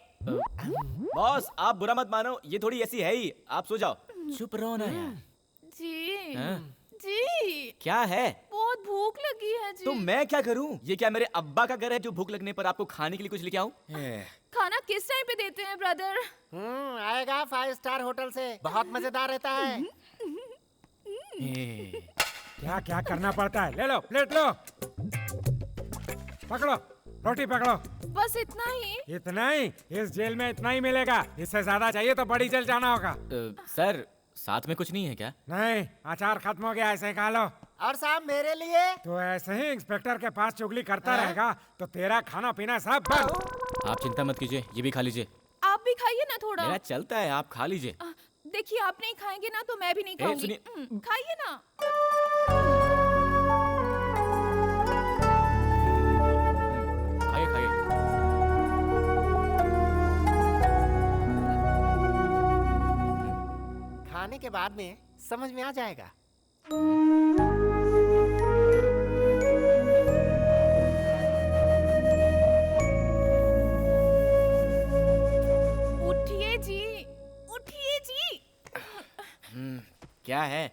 बॉस आप बुरा मत मानो, ये थोड़ी ऐसी है ही। आप सो जाओ। चुप रहो ना यार। जी हाँ? जी, क्या है? बहुत भूख लगी है जी। तो मैं क्या करूं? ये क्या मेरे अब्बा का घर है जो भूख लगने पर आपको खाने के लिए कुछ लेके आऊं? खाना किस टाइम पे देते हैं ब्रदर? आएगा 5 स्टार होटल से, बहुत मजेदार रहता है। क्या क्या करना पड़ता है? ले लो प्लेट लो, पकड़ो रोटी पकड़ो। बस इतना ही? इतना ही? इस जेल में इतना ही मिलेगा, इससे ज्यादा चाहिए तो बड़ी जेल जाना होगा। सर साथ में कुछ नहीं है क्या? नहीं, अचार खत्म हो गया, ऐसे खा लो। और साहब मेरे लिए? तो ऐसे ही इंस्पेक्टर के पास चुगली करता रहेगा तो तेरा खाना पीना सब बंद। आप चिंता मत कीजिए, ये भी खा लीजिए। आप भी खाइए ना थोड़ा। मेरा चलता है, आप खा लीजिए। देखिए आप नहीं खाएंगे ना तो मैं भी नहीं खाऊंगी। सुनिए। खाइए ना। खाइए खाइए। खाने के बाद में समझ में आ जाएगा। उठिए जी, उठिए जी। क्या है?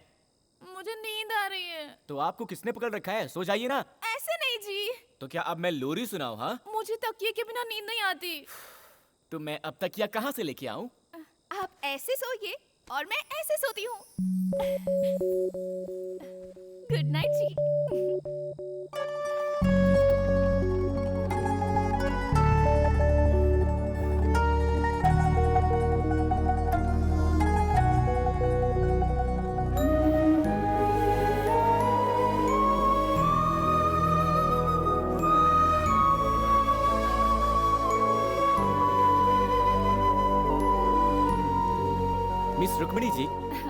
मुझे नींद आ रही है। तो आपको किसने पकड़ रखा है? सो जाइए ना। ऐसे नहीं जी, तो क्या अब मैं लोरी सुनाऊं? हाँ, मुझे तकिए के बिना नींद नहीं आती। तो मैं अब तक या कहाँ से लेके आऊं? आप ऐसे सोइए और मैं ऐसे सोती हूँ। गुड नाइट जी। मिस रुक्मिणी जी,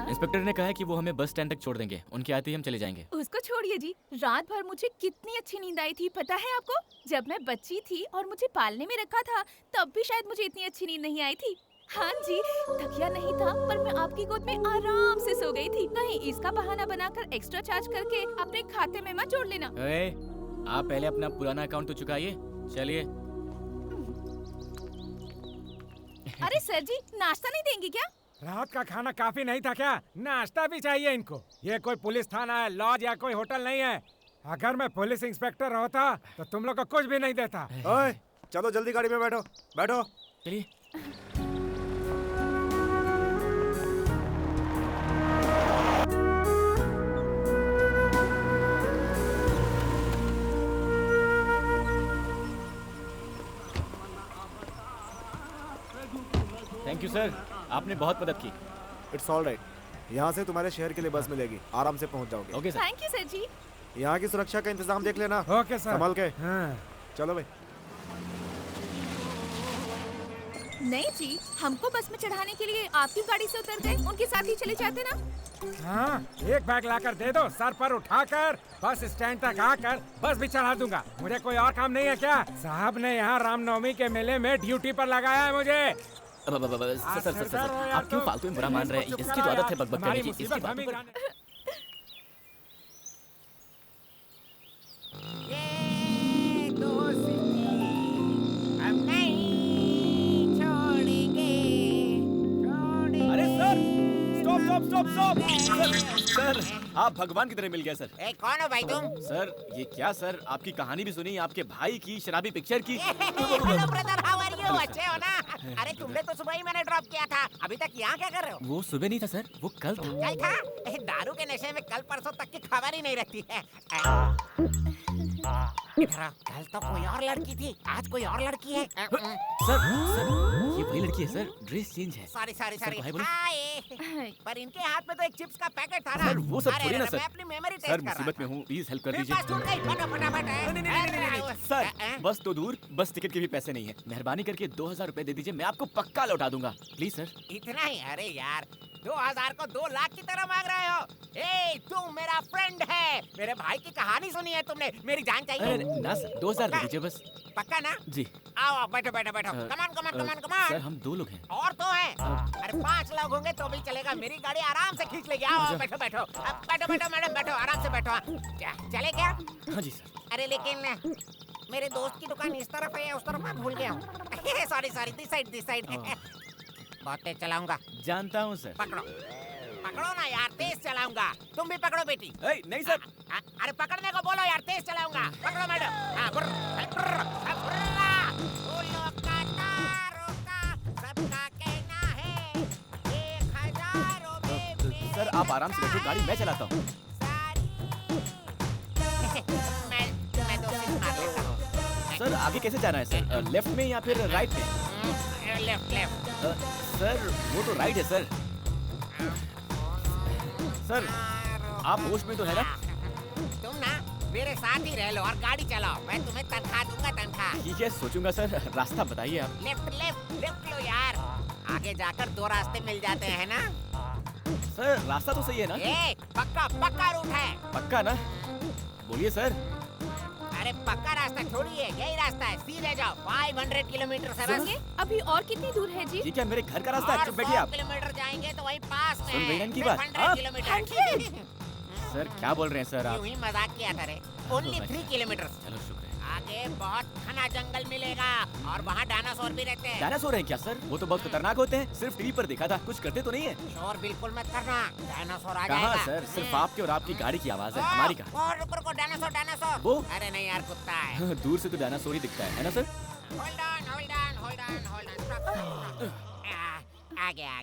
इंस्पेक्टर ने कहा है कि वो हमें बस स्टैंड तक छोड़ देंगे, उनके आते ही हम चले जाएंगे। उसको छोड़िए जी, रात भर मुझे कितनी अच्छी नींद आई थी पता है आपको? जब मैं बच्ची थी और मुझे पालने में रखा था तब भी शायद मुझे इतनी अच्छी नींद नहीं आई थी। हाँ जी, तकिया नहीं था पर मैं आपकी गोद में आराम से सो गई थी। कहीं इसका बहाना बनाकर एक्स्ट्रा चार्ज करके अपने खाते में मत जोड़ लेना। आप पहले अपना पुराना अकाउंट तो चुकाइए। चलिए। अरे सर जी, नाश्ता नहीं देंगे क्या? रात का खाना काफी नहीं था क्या? नाश्ता भी चाहिए इनको। ये कोई पुलिस थाना है, लॉज या कोई होटल नहीं है। अगर मैं पुलिस इंस्पेक्टर होता तो तुम लोग को कुछ भी नहीं देता। ओए चलो जल्दी गाड़ी में बैठो बैठो। चलिए। थैंक यू सर, आपने बहुत मदद की। It's all right. यहाँ से तुम्हारे शहर के लिए बस मिलेगी, आराम से पहुँच जाओगे। Okay sir. Thank you sir ji. यहाँ की सुरक्षा का इंतजाम देख लेना। Okay sir. संभल के। हाँ। चलो भाई। नहीं जी, हमको बस में चढ़ाने के लिए आपकी गाड़ी से उतर गए, उनके साथ ही चले जाते ना। हाँ, एक बैग लाकर दे दो, सर पर उठाकर बस स्टैंड तक आकर बस भी चढ़ा दूंगा। मुझे कोई और काम नहीं है क्या? साहब ने यहाँ रामनवमी के मेले में ड्यूटी पर लगाया है मुझे। सर, आप क्यों फालतू में बुरा मान रहे हैं? इसकी तो आदत है बकबक करने की। इसकी बातों पर ये दोस्ती हम नहीं छोड़ेंगे, छोड़ेंगे। अरे सर, स्टॉप। सर, आप भगवान की तरह मिल गए सर। ए, कौन हो भाई तुम? सर, ये क्या सर, आपकी कहानी भी सुनी, आपके भाई की शराबी पिक्चर की। Hello brother, how are you? अच्छे हो ना? अरे तुमने तो सुबह ही मैंने ड्रॉप किया था, अभी तक यहाँ क्या कर रहे हो? वो सुबह नहीं था सर, वो कल था। कल था? दारू के नशे में कल परसों तक की खबर ही नहीं रहती है। इधर आओ, कल तो कोई और लड़की थी, आज कोई और लड़की है। सर, ये वही लड़की है सर, ड्रेस चेंज है। Sorry sorry sir, sorry. भाई बोलो। हाय। पर इनके हाथ में तो एक चिप्स का पैकेट था ना। सर, वो सब अरे, थोड़ी ना अरे, सर। मैं अपनी मेमोरी टेस्ट सर, कर रहा मुसीबत था। में हूँ, प्लीज हेल्प कर मेरे दीजिए। पास छूट गई, फटाफट। नहीं, सर, बस तो दूर, बस टिकट के भी पैसे नहीं है। मेहरबानी करके 2000 रुपए दे दीजिए, मैं आपको पक्का लौटा दूंगा। Please sir. इतना ही? अरे यार, 2000 को 2 लाख की तरह मांग रहे हो? ए, तू मेरा फ्रेंड है, मेरे भाई की कहानी सुनी है तुमने, मेरी जान चाहिए। अरे ना सर, 2000 दे दीजिए बस। पक्का ना? जी। आओ बैठो बैठो बैठो। कमान। सर, हम 2 लोग हैं। और तो है। अरे 5 लोग होंगे तो भी चलेगा, मेरी गाड़ी आराम से खींच लेगी। आओ बैठो मैडम बैठो, आराम से बैठो। चले क्या? हाँ जी सर। अरे लेकिन मेरे दोस्त की दुकान इस तरफ है, उस तरफ मैं भूल गया हूँ। Sorry, this side. बहुत तेज चलाऊंगा। जानता हूँ सर। पकड़ो ना यार, तेज चलाऊंगा। तुम भी पकड़ो बेटी। नहीं सर। अरे पकड़ने को बोलो यार, तेज चलाऊंगा। पकड़ो मैडम। सबका कहना है 1000 में सर, आप आराम से बैठो, गाड़ी मैं चलाता हूँ। मैं 2 सिक्स मार लेता हूँ। सर, आगे कैसे जाना है सर? लेफ्ट में या फिर राइट में? लेफ्ट। सर, वो तो राइट है सर। सर, आप होश में तो है ना? तुम ना मेरे साथ ही रह लो और गाड़ी चलाओ, मैं तुम्हें तनख्वाह दूंगा, तनख्वाह। ठीक है, सोचूंगा सर। रास्ता बताइए आप। लेफ्ट लो यार, आगे जाकर 2 रास्ते मिल जाते हैं ना। सर, रास्ता तो सही है ना? पक्का रूट है। पक्का ना? बोलिए सर। अरे पक्का रास्ता छोड़िए, यही रास्ता है, सीधे जाओ। 500 किलोमीटर से बस। अभी और कितनी दूर है जी? ये क्या मेरे घर का रास्ता है? और चुप बैठिए आप। 100 किलोमीटर जाएंगे तो वही पास में सुन रही हैं इनकी सिर्फ बात? 100 किलोमीटर। सर, क्या बोल रहे हैं सर आप? यूं ही मजाक किया था रे। Only 3 kilometre. चलो, शुक्र है। आगे बहुत घना जंगल मिलेगा और वहाँ डायनासोर भी रहते हैं। डायनासोर हैं क्या सर? वो तो बहुत खतरनाक होते हैं। सिर्फ टीवी पर देखा था, कुछ करते तो नहीं है। शोर बिल्कुल मत करना, डायनासोर आ कहाँ जाएगा। सर? सिर्फ आपके और आपकी गाड़ी की आवाज है, हमारी कहाँ? और रुको, डायनासोर। वो? अरे नहीं यार, कुत्ता है। दूर से तो डायनासोर ही दिखता है ना सर? Hold on. आ गया।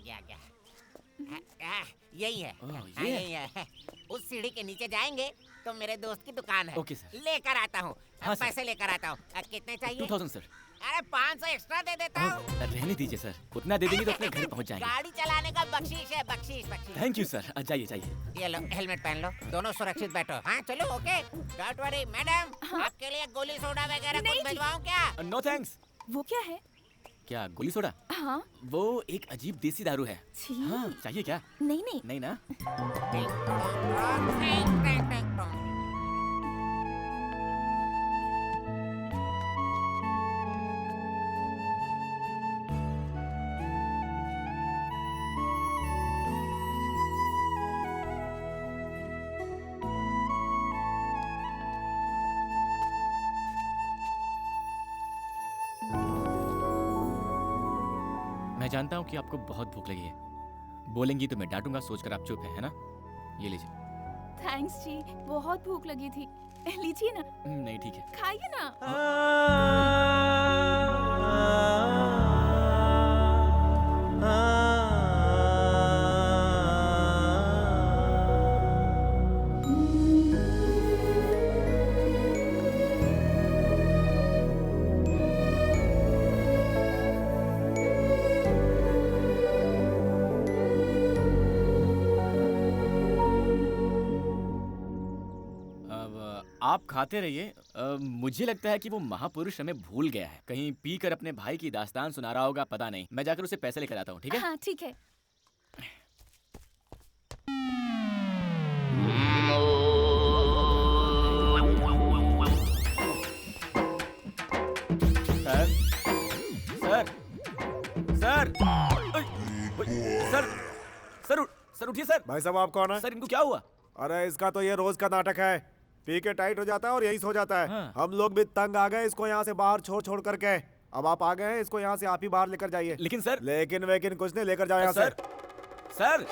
यही है। ये यही है। उस सीढ़ी के नीचे जाएंगे तो मेरे दोस्त की दुकान है। Okay sir. लेकर आता हूँ। हाँ सर। पैसे लेकर आता हूँ। कितने चाहिए? 2000 सर। अरे 500 एक्स्ट्रा दे देता हूँ। रहने दीजिए सर, उतना दे देंगे तो अपने घर पहुंच जाएंगे। गाड़ी चलाने का बख्शीश है, बख्शीश। Thank you sir. जाइए। ये लो, हेलमेट पहन लो, दोनों सुरक्षित बैठो। हाँ चलो, ओके। डोंट वरी मैडम, आपके लिए गोली सोडा वगैरह कुछ भिजवाऊं क्या? No thanks. वो क्या है? क्या गोली सोडा? हाँ। वो एक अजीब देसी दारू है। छी। हाँ, चाहिए क्या? नहीं ना? मैं जानता हूँ कि आपको बहुत भूख लगी है। बोलेंगी तो मैं डांटूंगा, सोचकर आप चुप है ना? ये लीजिए। थैंक्स जी, बहुत भूख लगी थी। लीजिए ना, नहीं ठीक है। खाइए ना। आप खाते रहिए। मुझे लगता है कि वो महापुरुष हमें भूल गया है। कहीं पीकर अपने भाई की दास्तान सुना रहा होगा, पता नहीं। मैं जाकर उसे पैसे लेकर आता हूँ, ठीक है? हाँ ठीक है। Sir, sir, sir, sir, sir, sir उठिए सर। भाई साहब आप कौन है? सर इनको क्या हुआ? अरे इसका तो ये रोज का नाटक है। पी के टाइट हो जाता है और यही सो जाता है। हाँ। हम लोग भी तंग आ गए इसको यहाँ से बाहर छोड़ छोड़ करके। अब आप आ गए हैं, इसको यहाँ से आप ही बाहर लेकर जाइए। लेकिन सर, लेकिन वेकिन कुछ नहीं, लेकर जाओ यहाँ से। सर, सर,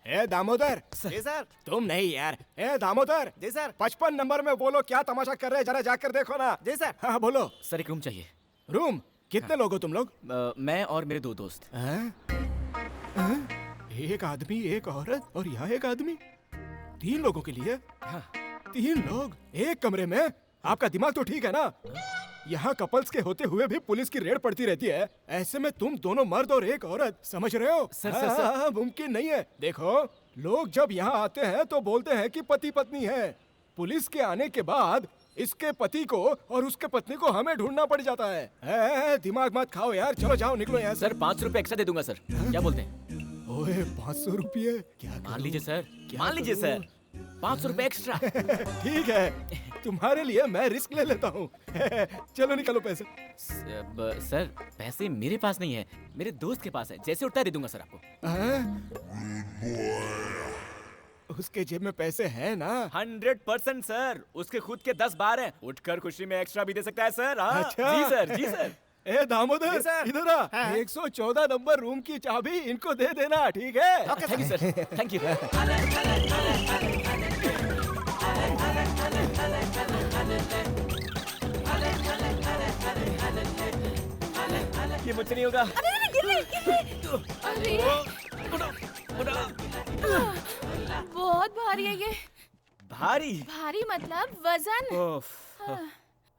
ए दामोदर। जी सर। तुम नहीं यार। ए दामोदर। जी सर। 55 नंबर में बोलो क्या तमाशा कर रहे हैं, जरा जाकर देखो ना। जी सर। हाँ बोलो। सर एक रूम चाहिए। रूम? कितने लोग हो तुम लोग? मैं और मेरे 2 दोस्त। एक आदमी, एक औरत और यहाँ एक आदमी। 3 लोगों के लिए? हाँ। 3 लोग एक कमरे में? आपका दिमाग तो ठीक है ना? यहाँ कपल्स के होते हुए भी पुलिस की रेड पड़ती रहती है। ऐसे में तुम दोनों मर्द और एक औरत, समझ रहे हो? Sir, sir, sir. हाँ, मुमकिन नहीं है। देखो, लोग जब यहाँ आते हैं तो बोलते हैं कि पति पत्नी है। पुलिस के आने के बाद इसके पति को और उसके पत्नी को हमें ढूंढना पड़ जाता है। दिमाग मत खाओ यार, चलो जाओ, निकलो यहाँ से। सर 5 रुपए एक्स्ट्रा दे दूंगा सर। क्या बोलते हैं? ओए 500 रुपये? क्या मान लीजिए सर, मान लीजिए सर, 500 रुपए एक्स्ट्रा। ठीक है, तुम्हारे लिए मैं रिस्क ले लेता हूँ। चलो निकलो पैसे। सर पैसे मेरे पास नहीं है, मेरे दोस्त के पास है। जैसे उठता है दे दूंगा सर आपको। उसके जेब में पैसे हैं ना? 100% सर, उसके खुद के 10 बार हैं। उठकर खुशी में एक्स्ट्रा भी दे सकता है सर। हाँ। अच्छा। जी सर, जी सर। ए दामोदर, इधर आ। 114 नंबर रूम की चाबी इनको दे देना, ठीक है? Thank you sir, thank you. ये मुझसे नहीं होगा। अरे गिर रही। बहुत भारी है ये। भारी? भारी मतलब वजन।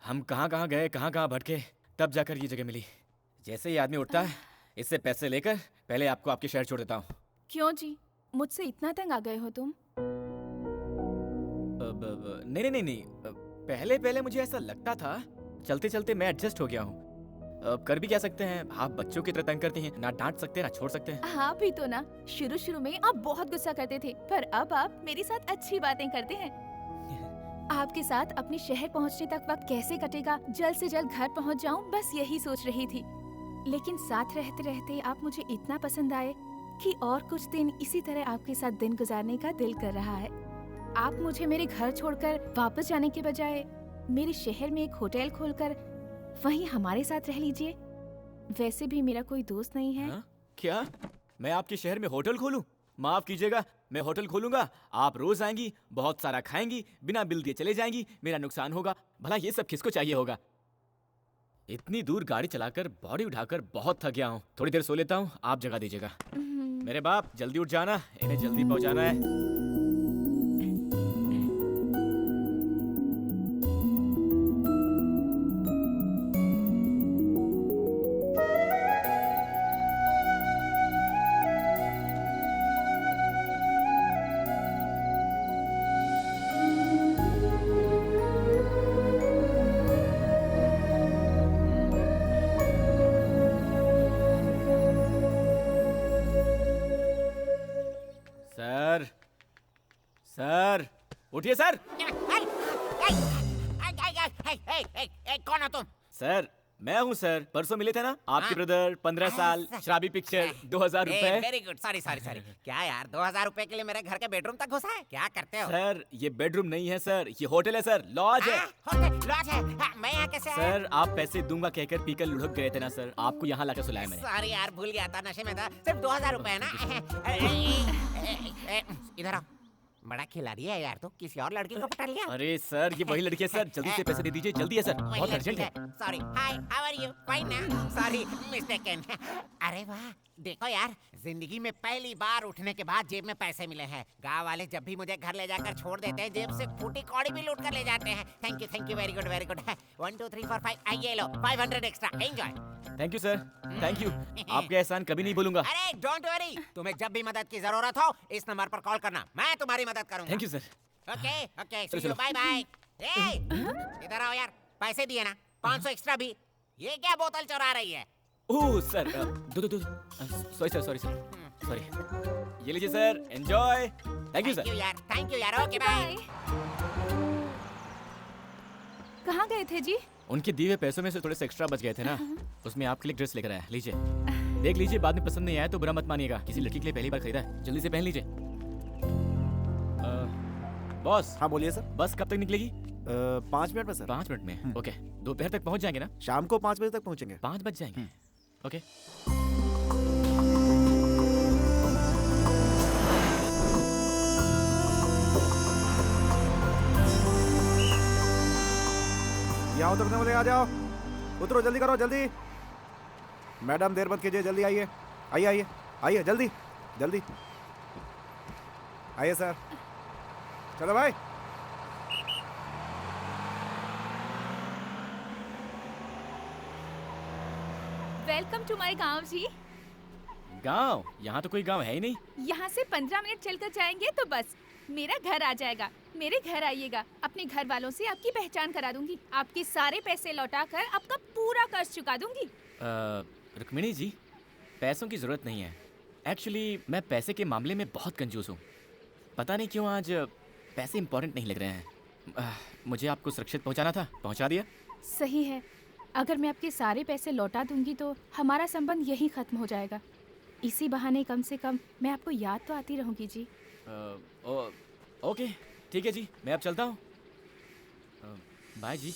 हम कहाँ गए, कहाँ भटके, तब जाकर ये जगह मिली। जैसे ही आदमी उठता है, इससे पैसे लेकर पहले आपको आपके शहर छोड़ देता हूँ। क्यों जी, मुझसे इतना तंग आ गए हो तुम? नहीं। पहले मुझे ऐसा लगता था। चलते चलते मैं एडजस्ट हो गया हूँ। अब कर भी क्या सकते हैं, आप बच्चों की तरह तंग करते हैं, ना डांट सकते ना छोड़ सकते हैं। हाँ भी तो ना, शुरू में आप बहुत गुस्सा करते थे, पर अब आप मेरे साथ अच्छी बातें करते हैं। आपके साथ अपने शहर पहुंचने तक वक्त कैसे कटेगा, जल्द से जल्द घर पहुंच जाऊं, बस यही सोच रही थी। लेकिन साथ रहते रहते आप मुझे इतना पसंद आए कि और कुछ दिन इसी तरह आपके साथ दिन गुजारने का दिल कर रहा है। आप मुझे मेरे घर छोड़कर वापस जाने के बजाय मेरे शहर में एक होटल खोलकर वहीं हमारे साथ रह लीजिए। वैसे भी मेरा कोई दोस्त नहीं है। हाँ? क्या मैं आपके शहर में होटल खोलूं? माफ कीजिएगा, मैं होटल खोलूंगा, आप रोज आएंगी, बहुत सारा खाएंगी, बिना बिल दिए चले जाएंगी, मेरा नुकसान होगा। भला ये सब किसको चाहिए होगा? इतनी दूर गाड़ी चलाकर बॉडी उठाकर बहुत थक गया हूँ। थोड़ी देर सो लेता हूँ, आप जगह दीजिएगा। मेरे बाप जल्दी उठ जाना, इन्हें जल्दी पहुँचाना है। सर उठिए सर। कौन हो तुम? सर मैं हूँ सर, परसों मिले थे ना आपके ब्रदर, 15 साल, शराबी पिक्चर, 2000 रुपए। Very good, sorry sorry sorry. क्या यार 2000 रुपए के लिए मेरे घर के बेडरूम तक घुसा है? क्या करते हो? सर ये बेडरूम नहीं है सर, ये होटल है सर, लॉज है। होटल लॉज है? मैं यहाँ कैसे आया? सर आप पैसे दूंगा कहकर पीकर लुढ़क गए थे ना सर, आपको यहाँ लाकर सुलाया मैंने। सॉरी यार, भूल गया था, नशे में था। सिर्फ 2000 रुपए है ना? इधर आओ। बड़ा खिलाड़ी है यार, तो किसी और लड़की को पटा लिया? अरे सर ये वही लड़की है सर, जल्दी से पैसे दे दीजिए, जल्दी है सर, बहुत अर्जेंट है। Sorry, hi, how are you? Fine ना? Sorry, mistaken. अरे वाह, देखो यार, जिंदगी में पहली बार उठने के बाद जेब में पैसे मिले हैं। गांव वाले जब भी मुझे घर ले जाकर छोड़ देते हैं, जेब से फूटी कौड़ी भी लूट कर ले जाते हैं। Thank you, very good, very good. 1 2 3 4 5, ये लो 500 extra, enjoy. Thank you sir, thank you, आपका एहसान कभी नहीं भूलूंगा। अरे डोंट वरी, तुम्हें जब भी मदद की जरूरत हो इस नंबर पर कॉल करना, मैं तुम्हारी मदद करूंगा। Thank you sir. Okay okay, see चलो, यू, बाय बाय। इधर आओ यार, पैसे दिए ना, 500 एक्स्ट्रा भी। ये क्या बोतल चुरा रही है? ओह सर, दो सॉरी सर, सॉरी। ये लीजिए sir, enjoy. Thank you sir. Thank you यार, ओके बाय। कहाँ गए थे जी? उनके दिए हुए पैसों में से थोड़े से एक्स्ट्रा बच गए थे ना, उसमें आपके लिए ड्रेस लेकर आया, लीजिए देख लीजिए, बाद में पसंद नहीं आया तो बुरा मत मानिएगा, किसी लड़की के लिए पहली बार खरीदा है, जल्दी से पहन लीजिए। बॉस। हाँ बोलिए सर। बस कब तक निकलेगी? 5 मिनट में सर। 5 मिनट में? ओके, दोपहर तक पहुंच जाएंगे ना? शाम को 5 बजे तक पहुंचेंगे। 5 बज जाएंगे? ओके। यहाँ उतरने वाले आ जाओ, उतरो, जल्दी करो, जल्दी। मैडम देर मत कीजिए, जल्दी आइए, आइए जल्दी जल्दी आइए सर। चलो भाई। वेलकम टू माय गांव जी। गांव? यहाँ तो कोई गांव है ही नहीं। यहाँ से 15 मिनट चलकर जाएंगे तो बस मेरा घर आ जाएगा। मेरे घर आइएगा, अपने घर वालों से आपकी पहचान करा दूंगी, आपके सारे पैसे लौटाकर आपका पूरा कर्ज चुका दूंगी। रुक्मिणी जी, पैसों की जरूरत नहीं है। एक्चुअली मैं पैसे के मामले में बहुत कंजूस हूँ, पता नहीं क्यों आज पैसे इंपॉर्टेंट नहीं लग रहे हैं। मुझे आपको सुरक्षित पहुँचाना था, पहुँचा दिया। सही है, अगर मैं आपके सारे पैसे लौटा दूंगी तो हमारा संबंध यहीं खत्म हो जाएगा। इसी बहाने कम से कम मैं आपको याद तो आती रहूंगी जी। ओके ठीक है जी, मैं अब चलता हूँ। बाय जी।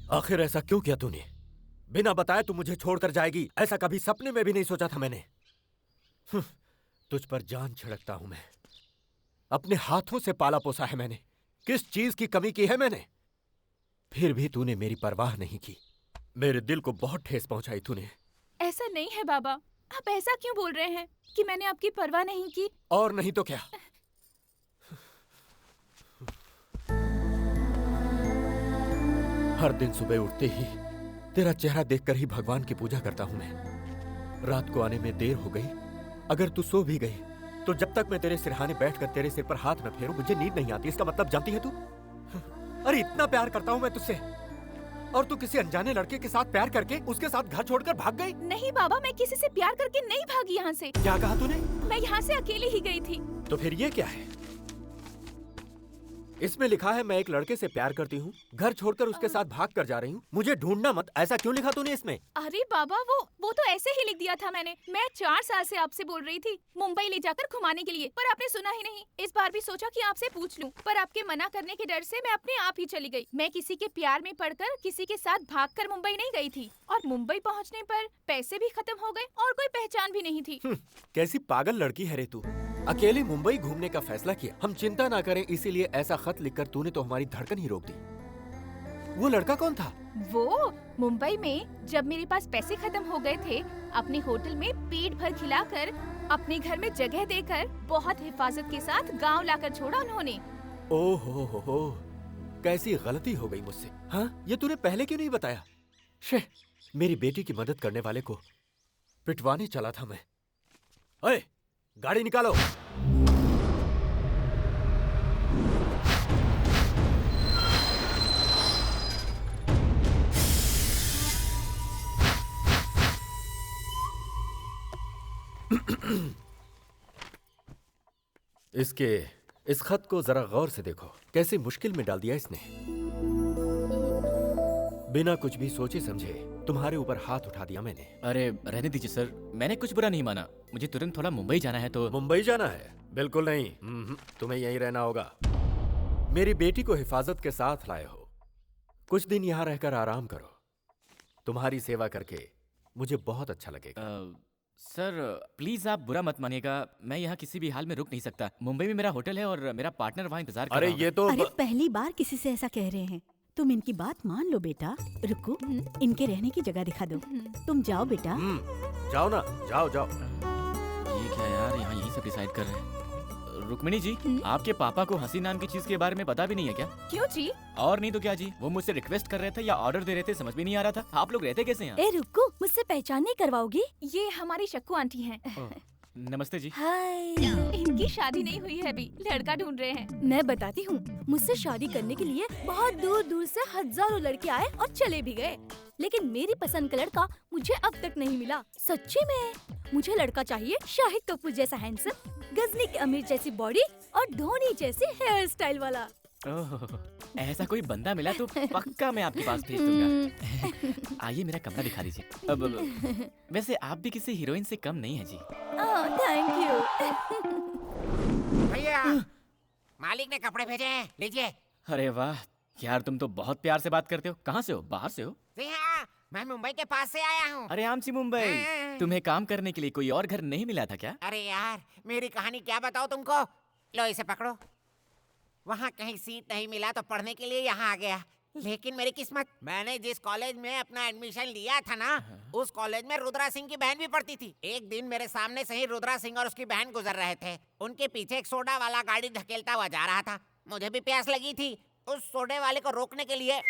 आखिर ऐसा क्यों किया तूने? बिना बताए तू मुझे छोड़कर जाएगी, ऐसा कभी सपने में भी नहीं सोचा था मैंने। तुझ पर जान छिड़कता हूं मैं। अपने हाथों से पाला पोसा है मैंने। किस चीज की कमी की है मैंने? फिर भी तूने मेरी परवाह नहीं की। मेरे दिल को बहुत ठेस पहुंचाई तूने। ऐसा नहीं है बाबा, आप ऐसा क्यों बोल रहे हैं कि मैंने आपकी परवाह नहीं की? और नहीं तो क्या। हर दिन सुबह उठते ही तेरा चेहरा देखकर ही भगवान की पूजा करता हूं मैं। रात को आने में देर हो गई, अगर तू सो भी गई तो जब तक मैं तेरे सिरहाने बैठकर तेरे सिर पर हाथ न फेरूं मुझे नींद नहीं आती। इसका मतलब जानती है तू? अरे इतना प्यार करता हूं मैं तुझसे और तू किसी अनजाने लड़के के साथ प्यार करके उसके साथ घर छोड़कर भाग गई। नहीं बाबा, मैं किसी से प्यार करके नहीं भागी यहाँ से। क्या कहा तूने? मैं यहाँ से अकेली ही गई थी। तो फिर ये क्या है? इसमें लिखा है मैं एक लड़के से प्यार करती हूँ, घर छोड़कर उसके साथ भाग कर जा रही हूँ, मुझे ढूंढना मत। ऐसा क्यों लिखा तूने इसमें? अरे बाबा, वो तो ऐसे ही लिख दिया था मैंने। मैं 4 साल से आपसे बोल रही थी मुंबई ले जाकर घुमाने के लिए, पर आपने सुना ही नहीं। इस बार भी सोचा कि आपसे पूछ लूं, पर आपके मना करने के डर से मैं अपने आप ही चली गई। मैं किसी के प्यार में पड़कर किसी के साथ भागकर मुंबई नहीं गई थी, और मुंबई पहुंचने पर पैसे भी खत्म हो गए और कोई पहचान भी नहीं थी। कैसी पागल लड़की है रे तू। अकेले मुंबई घूमने का फैसला किया, हम चिंता ना करें इसीलिए ऐसा खत लिखकर तूने तो हमारी धड़कन ही रोक दी। वो लड़का कौन था? वो मुंबई में जब मेरे पास पैसे खत्म हो गए थे, अपने होटल में पेट भर खिलाकर, अपने घर में जगह देकर, बहुत हिफाजत के साथ गांव लाकर छोड़ा उन्होंने। ओहो हो, कैसी गलती हो गई मुझसे। हाँ, ये तूने पहले क्यों नहीं बताया? शे, मेरी बेटी की मदद करने वाले को पिटवाने चला था मैं। ओए, गाड़ी निकालो। इस खत को जरा गौर से देखो, कैसी मुश्किल में डाल दिया इसने। बिना कुछ भी सोचे समझे तुम्हारे ऊपर हाथ उठा दिया मैंने। अरे रहने दीजिए सर, मैंने कुछ बुरा नहीं माना। मुझे तुरंत थोड़ा मुंबई जाना है तो। मुंबई जाना है? बिल्कुल नहीं, तुम्हें यहीं रहना होगा। मेरी बेटी को हिफाजत के साथ लाए हो, कुछ दिन यहाँ रहकर आराम करो। तुम्हारी सेवा करके मुझे बहुत अच्छा लगेगा। सर प्लीज आप बुरा मत मानिएगा, मैं यहाँ किसी भी हाल में रुक नहीं सकता। मुंबई में मेरा होटल है और मेरा पार्टनर वहाँ इंतजार कर रहा अरे ये तो अरे पहली बार किसी से ऐसा कह रहे हैं। तुम इनकी बात मान लो बेटा। रुको, इनके रहने की जगह दिखा दो। तुम जाओ बेटा। जाओ ना, जाओ जाओ। ये क्या यार, यहाँ यही सब डिसाइड कर रहे हैं। रुक्मिणी जी, आपके पापा को हंसी नाम की चीज के बारे में पता भी नहीं है क्या? क्यों जी? और नहीं तो क्या जी, वो मुझसे रिक्वेस्ट कर रहे थे या ऑर्डर दे रहे थे, समझ भी नहीं आ रहा था। आप लोग रहते कैसे हैं? ए रुको, मुझसे पहचान नहीं करवाओगी? ये हमारी शक्कू आंटी हैं। नमस्ते जी। हाय। इनकी शादी नहीं हुई है अभी, लड़का ढूंढ रहे हैं। मैं बताती हूँ, मुझसे शादी करने के लिए बहुत दूर दूर से हजारों लड़के आए और चले भी गए, लेकिन मेरी पसंद का लड़का मुझे अब तक नहीं मिला। सच्ची में मुझे लड़का चाहिए शाहिद कपूर जैसा हैंडसम, गजनी की अमीर जैसी बॉडी और धोनी जैसी हेयर स्टाइल वाला। ओह, ऐसा कोई बंदा मिला तो पक्का मैं आपके पास भेज दूंगा। आइए मेरा कमरा दिखा दीजिए। अब वैसे आप भी किसी हीरोइन से कम नहीं है जी। Thank you. भैया मालिक ने कपड़े भेजे हैं, लीजिए। अरे वाह यार, तुम तो बहुत प्यार से बात करते हो। कहाँ से हो? बाहर से हो? जी हाँ, मैं मुंबई के पास से आया हूँ। अरे आमची मुंबई, तुम्हें काम करने के लिए कोई और घर नहीं मिला था क्या? अरे यार, मेरी कहानी क्या बताओ तुमको। लो इसे पकड़ो। वहाँ कहीं सीट नहीं मिला तो पढ़ने के लिए यहाँ आ गया। लेकिन मेरी किस्मत, मैंने जिस कॉलेज में अपना एडमिशन लिया था ना, उस कॉलेज में रुद्रा सिंह की बहन भी पढ़ती थी। एक दिन मेरे सामने से ही रुद्रा सिंह और उसकी बहन गुजर रहे थे। उनके पीछे एक सोडा वाला गाड़ी धकेलता हुआ जा रहा था। मुझे भी प्यास लगी थी। उस सोडे वाले को रोकने के लिए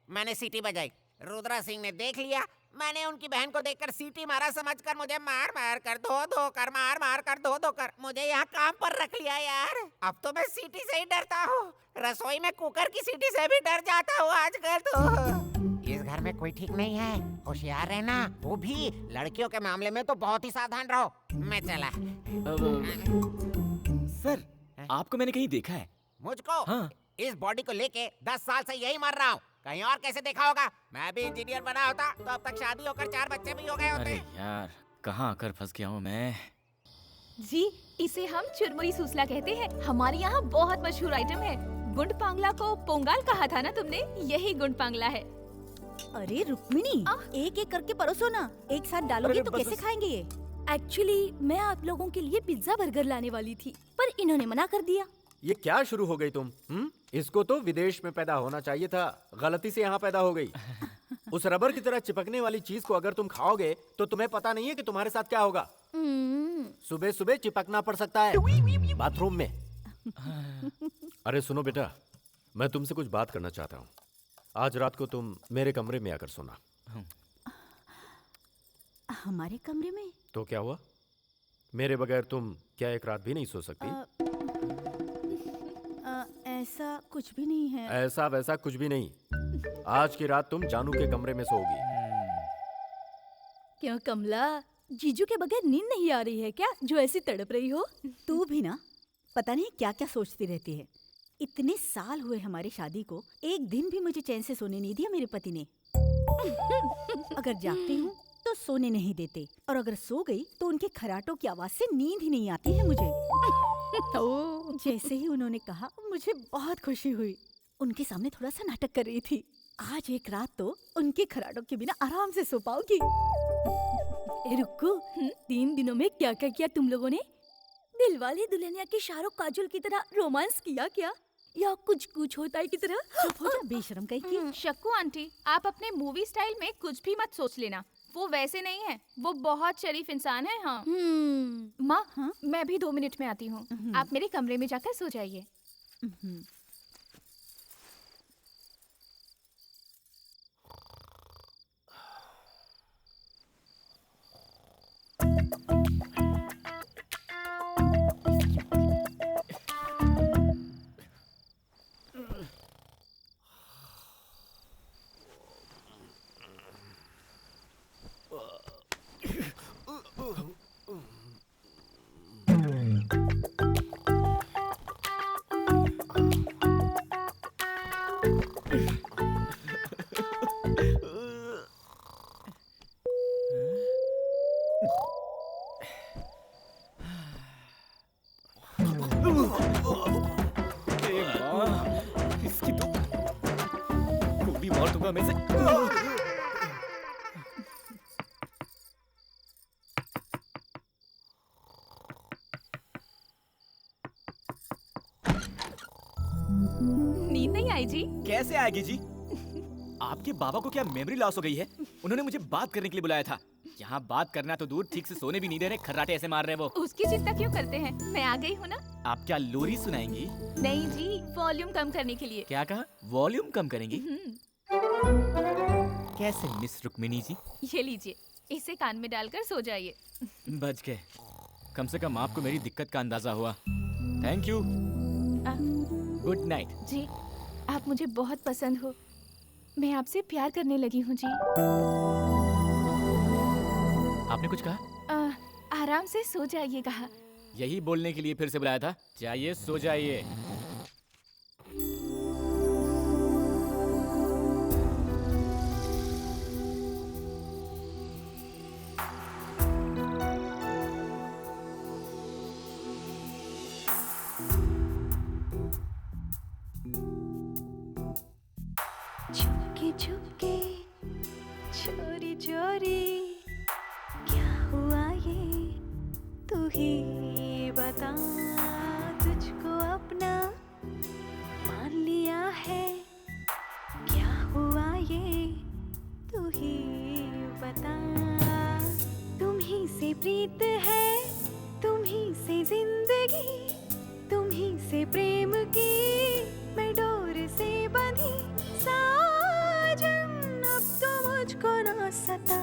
मैंने सीटी बजाई। रुद्रा सिंह ने देख लिया। मैंने उनकी बहन को देखकर सीटी मारा, समझकर मुझे मार मार कर धो कर मार मार कर धो कर मुझे यहाँ काम पर रख लिया यार। अब तो मैं सीटी से ही डरता हूँ। रसोई में कुकर की सीटी से भी डर जाता हूँ आजकल तो। इस घर में कोई ठीक नहीं है, होशियार रहना। वो भी लड़कियों के मामले में तो बहुत ही सावधान रहो। मैं चला। सर, आपको मैंने कहीं देखा है। मुझको? हाँ। इस बॉडी को लेके 10 साल से यही मर रहा हूँ। कहीं और कैसे देखा होगा? मैं भी इंजीनियर बना होता तो अब तक शादी होकर 4 बच्चे भी हो गए होते। अरे यार, कहाँ आकर फंस गया हूँ मैं। जी, इसे हम चुरमुई सूसला कहते हैं। हमारे यहाँ बहुत मशहूर आइटम है। गुंड पांगला को पोंगाल कहा था ना तुमने, यही गुंड पांगला है। अरे रुक्मिणी, एक एक करके परोसो ना। एक साथ डालोगे तो कैसे खाएंगे ये? एक्चुअली मैं आप लोगों के लिए पिज्जा बर्गर लाने वाली थी, पर इन्होंने मना कर दिया। ये क्या शुरू हो गई तुम? इसको तो विदेश में पैदा होना चाहिए था, गलती से यहाँ पैदा हो गई। उस रबर की तरह चिपकने वाली चीज को अगर तुम खाओगे तो तुम्हें पता नहीं है कि तुम्हारे साथ क्या होगा। सुबह सुबह चिपकना पड़ सकता है बाथरूम में। अरे सुनो बेटा, मैं तुमसे कुछ बात करना चाहता हूँ। आज रात को तुम मेरे कमरे में आकर सोना। हमारे कमरे में? तो क्या हुआ? मेरे बगैर तुम क्या एक रात भी नहीं सो सकती? ऐसा कुछ भी नहीं है। ऐसा वैसा कुछ भी नहीं। आज की रात तुम जानू के कमरे में सोओगी। क्यों कमला, जीजू के बगैर नींद नहीं आ रही है क्या, जो ऐसी तड़प रही हो? तू भी ना, पता नहीं क्या क्या सोचती रहती है। इतने साल हुए हमारी शादी को, एक दिन भी मुझे चैन से सोने नहीं दिया मेरे पति ने। अगर जागती हूँ तो सोने नहीं देते, और अगर सो गई तो उनके खराटों की आवाज से नींद ही नहीं आती है मुझे। जैसे ही उन्होंने कहा, मुझे बहुत खुशी हुई। उनके सामने थोड़ा सा नाटक कर रही थी। आज एक रात तो उनके खराटों के बिना आराम से सो पाऊंगी। रुको, 3 दिनों में क्या क्या किया तुम लोगों ने? दिलवाले दुल्हनिया के शाहरुख काजोल की तरह रोमांस किया क्या, या कुछ कुछ होता है की तरह? चुप हो जा बेशरम कहीं की। शक्कू आंटी, आप अपने मूवी स्टाइल में कुछ भी मत सोच लेना। वो वैसे नहीं है, वो बहुत शरीफ इंसान है। हाँ माँ, मैं भी 2 मिनट में आती हूँ। आप मेरे कमरे में जाकर सो जाइए। इसकी तो गोली मार दूंगा मैं इसे। नींद नहीं आई जी? कैसे आएगी जी? आपके बाबा को क्या मेमोरी लॉस हो गई है? उन्होंने मुझे बात करने के लिए बुलाया था। यहाँ बात करना तो दूर, ठीक से सोने भी नहीं दे रहे, खर्राटे ऐसे मार रहे वो। उसकी चिंता क्यों करते हैं, मैं आ गई हूँ ना। आप क्या लोरी सुनाएंगी? नहीं जी, वॉल्यूम कम करने के लिए। क्या कहा? वॉल्यूम कम करेंगी? कैसे मिस रुक्मिणी जी? ये लीजिए, इसे कान में डालकर सो जाइए। बच गए, कम से कम आपको मेरी दिक्कत का अंदाजा हुआ। Thank you, good night. जी, आप मुझे बहुत पसंद हो। मैं आपसे प्यार करने लगी हूँ जी। आपने कुछ कहा? आराम से सो जाइए कहा। यही बोलने के लिए फिर से बुलाया था। जाइए सो जाइए। चुपके चुपके चोरी चोरी क्या हुआ ये तू ही बता तुझको अपना मान लिया है क्या हुआ ये तू ही बता तुम ही से प्रीत है तुम ही से जिंदगी तुम ही से प्रेम की मैं डोर से बंधी साजन अब तो मुझको ना सता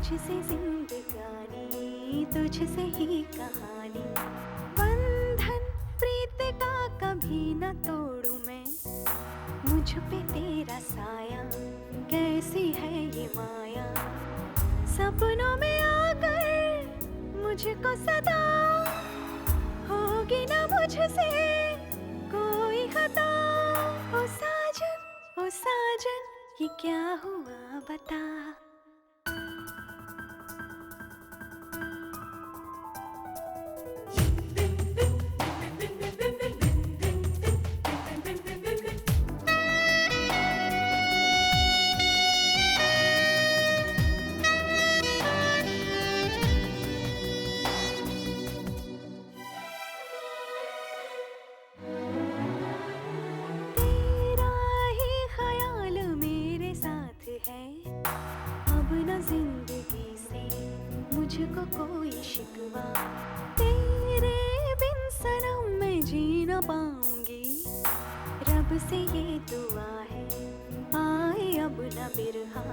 तुझसे जिंदगानी तुझसे ही कहानी बंधन प्रीत का कभी न तोड़ूं मैं मुझ पे तेरा साया कैसी है ये माया सपनों में आकर मुझको सदा होगी ना मुझसे कोई खता ओ साजन ये क्या हुआ बता मुझको कोई शिकवा तेरे बिन सनम मैं जी न पाऊंगी रब से ये दुआ है आए अब न बिरहा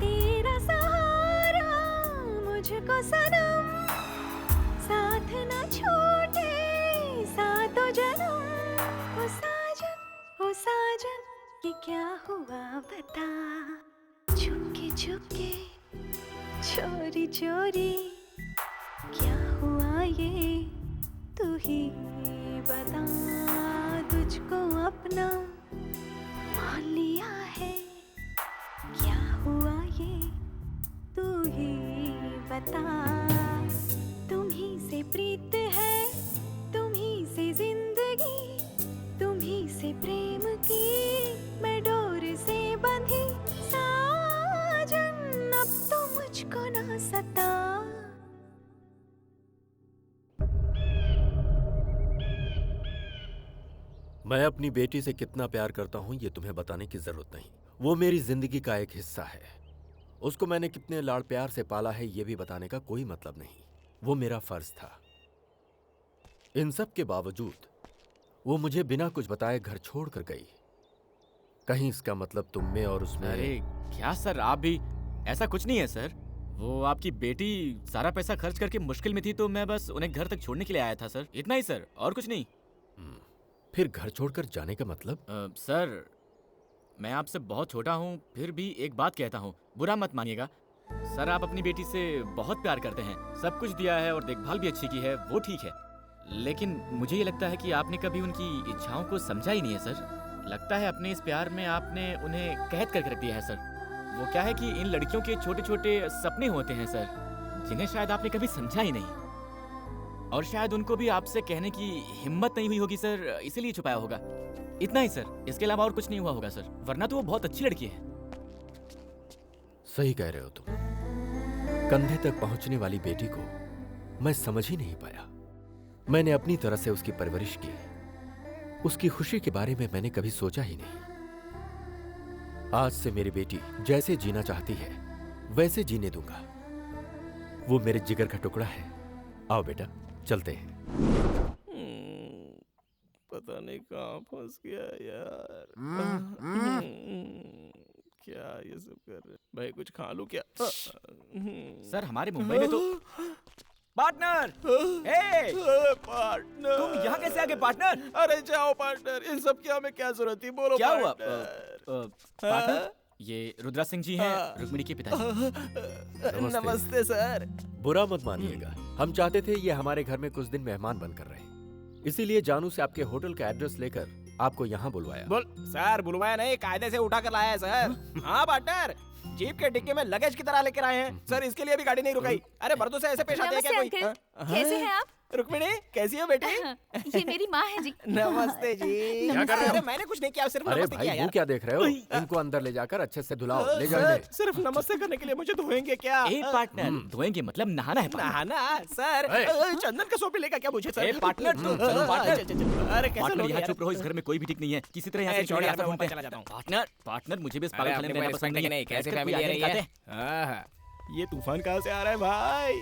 तेरा सहारा मुझको सनम साथ न छूटे सातों जन्म ओ साजन ये क्या हुआ बता चुपके चुपके चोरी चोरी क्या हुआ ये तू ही बता तुझको अपना मान लिया है क्या हुआ ये तू ही बता तुम ही से प्रीत है तुम ही से जिंदगी तुम ही से प्रेम की मैं डोर से बंधी साजन अब तो मुझको ना सता मैं अपनी बेटी से कितना प्यार करता हूं ये तुम्हें बताने की जरूरत नहीं वो मेरी जिंदगी का एक हिस्सा है उसको मैंने कितने लाड़ प्यार से पाला है ये भी बताने का कोई मतलब नहीं वो मेरा फर्ज था इन सब के बावजूद वो मुझे बिना कुछ बताए घर छोड़ कर गई कहीं इसका मतलब तुम में और उसमें अरे क्या सर आप भी ऐसा कुछ नहीं है सर वो आपकी बेटी सारा पैसा खर्च करके मुश्किल में थी तो मैं बस उन्हें घर तक छोड़ने के लिए आया था सर इतना ही सर और कुछ नहीं फिर घर छोड़कर जाने का मतलब सर मैं आपसे बहुत छोटा हूँ फिर भी एक बात कहता हूँ बुरा मत मानिएगा सर आप अपनी बेटी से बहुत प्यार करते हैं सब कुछ दिया है और देखभाल भी अच्छी की है वो ठीक है लेकिन मुझे ये लगता है कि आपने कभी उनकी इच्छाओं को समझा ही नहीं है सर लगता है अपने इस प्यार में आपने उन्हें कैद करके रख दिया है सर वो क्या है कि इन लड़कियों के छोटे छोटे सपने होते हैं सर जिन्हें शायद आपने कभी समझा ही नहीं और शायद उनको भी आपसे कहने की हिम्मत नहीं हुई होगी सर इसीलिए छुपाया होगा इतना ही सर इसके अलावा और कुछ नहीं हुआ होगा सर वरना तो वो बहुत अच्छी लड़की है सही कह रहे हो तुम कंधे तक पहुंचने वाली बेटी को मैं समझ ही नहीं पाया मैंने अपनी तरह से उसकी परवरिश की उसकी खुशी के बारे में मैंने कभी सोचा ही नहीं आज से मेरी बेटी जैसे जीना चाहती है वैसे जीने दूंगा वो मेरे जिगर का टुकड़ा है आओ बेटा चलते हैं पता नहीं कहाँ फंस गया यार क्या ये सब कर रहे भाई कुछ खा लूं क्या सर हमारे मुंबई में तो पार्टनर पार्टनर तुम यहाँ कैसे आ गए पार्टनर अरे जाओ पार्टनर इन सब की हमें क्या जरूरत थी बोलो क्या हुआ पार्टनर ये रुद्रा सिंह जी हैं, रुक्मिणी के पिताजी। नमस्ते सर। बुरा मत मानिएगा, हम चाहते थे ये हमारे घर में कुछ दिन मेहमान बनकर रहे, इसीलिए जानू से आपके होटल का एड्रेस लेकर आपको यहाँ बुलवाया। बोल सर, बुलवाया नहीं, कायदे से उठा कर लाया है सर। हाँ पार्टनर, जीप के डिक्की में लगेज की तरह लेकर आए हैं सर, इसके लिए भी गाड़ी नहीं रुकाई। अरे मर्दों से ऐसे पेश आते हैं क्या कोई? कैसे हैं आप? रुक्मिणी कैसी हो बेटी? ये मेरी माँ है जी। नमस्ते जी। क्या कर रहे हो? अरे मैंने कुछ नहीं किया, सिर्फ अरे नमस्ते भाई किया वो यार। क्या देख रहे हो? इनको अंदर ले जाकर अच्छे से धुलाओ, ले जाओ सर, इन्हें। सिर्फ नमस्ते करने के लिए मुझे धोएंगे क्या? ए पार्टनर, धोएंगे मतलब नहाना है। नहाना सर? चंदन का सोप लेगा क्या मुझे सर? ए पार्टनर, चलो पार्टनर। अरे कैसे पार्टनर लोग यहाँ यार? चुप रहो, इस घर में कोई भी ठीक नहीं है। किसी तरह यहाँ से छोड़ निकल यार, के मैं ढूंढते ऊपर चला हैं। जाता हूँ। पार्टनर, पार्टनर मुझे भी इस पागल खाने में रहना पसंद नहीं है। कैसे बैठकर फैमिली कोई आ रही आदमी है? खाते हैं। आहा, ये तूफान कहाँ से आ रहा है भाई?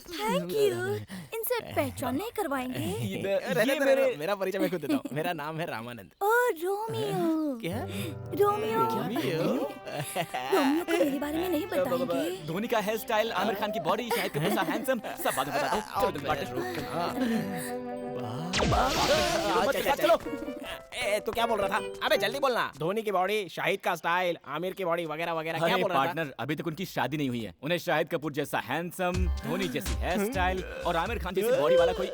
Thank you. इनसे पहचान नहीं करवाएंगे? मेरा परिचय मैं खुद देता हूँ। मेरा नाम है रामानंद। ओ रोमियो। क्या? रोमियो। रोमियो? रोमियो को मेरे बारे में नहीं बताएंगे? धोनी का हेयर स्टाइल, आमिर खान की बॉडी, शाहिद कपूर सा हैंडसम, सब बाद में बताता हूँ। चलो तुम पार्टनर। चलो। ए, तू क्या बोल रहा था? अबे जल्दी बोलना। धोनी की बॉडी, शाहिद का स्टाइल, आमिर की बॉडी वगैरह वगैरह, क्या अरे बोल रहा था? पार्टनर, अभी तक उनकी शादी नहीं हुई है। उन्हें शाहिद कपूर जैसा हैंडसम, धोनी जैसी हेयर स्टाइल और आमिर खान जैसी बॉडी वाला कोई।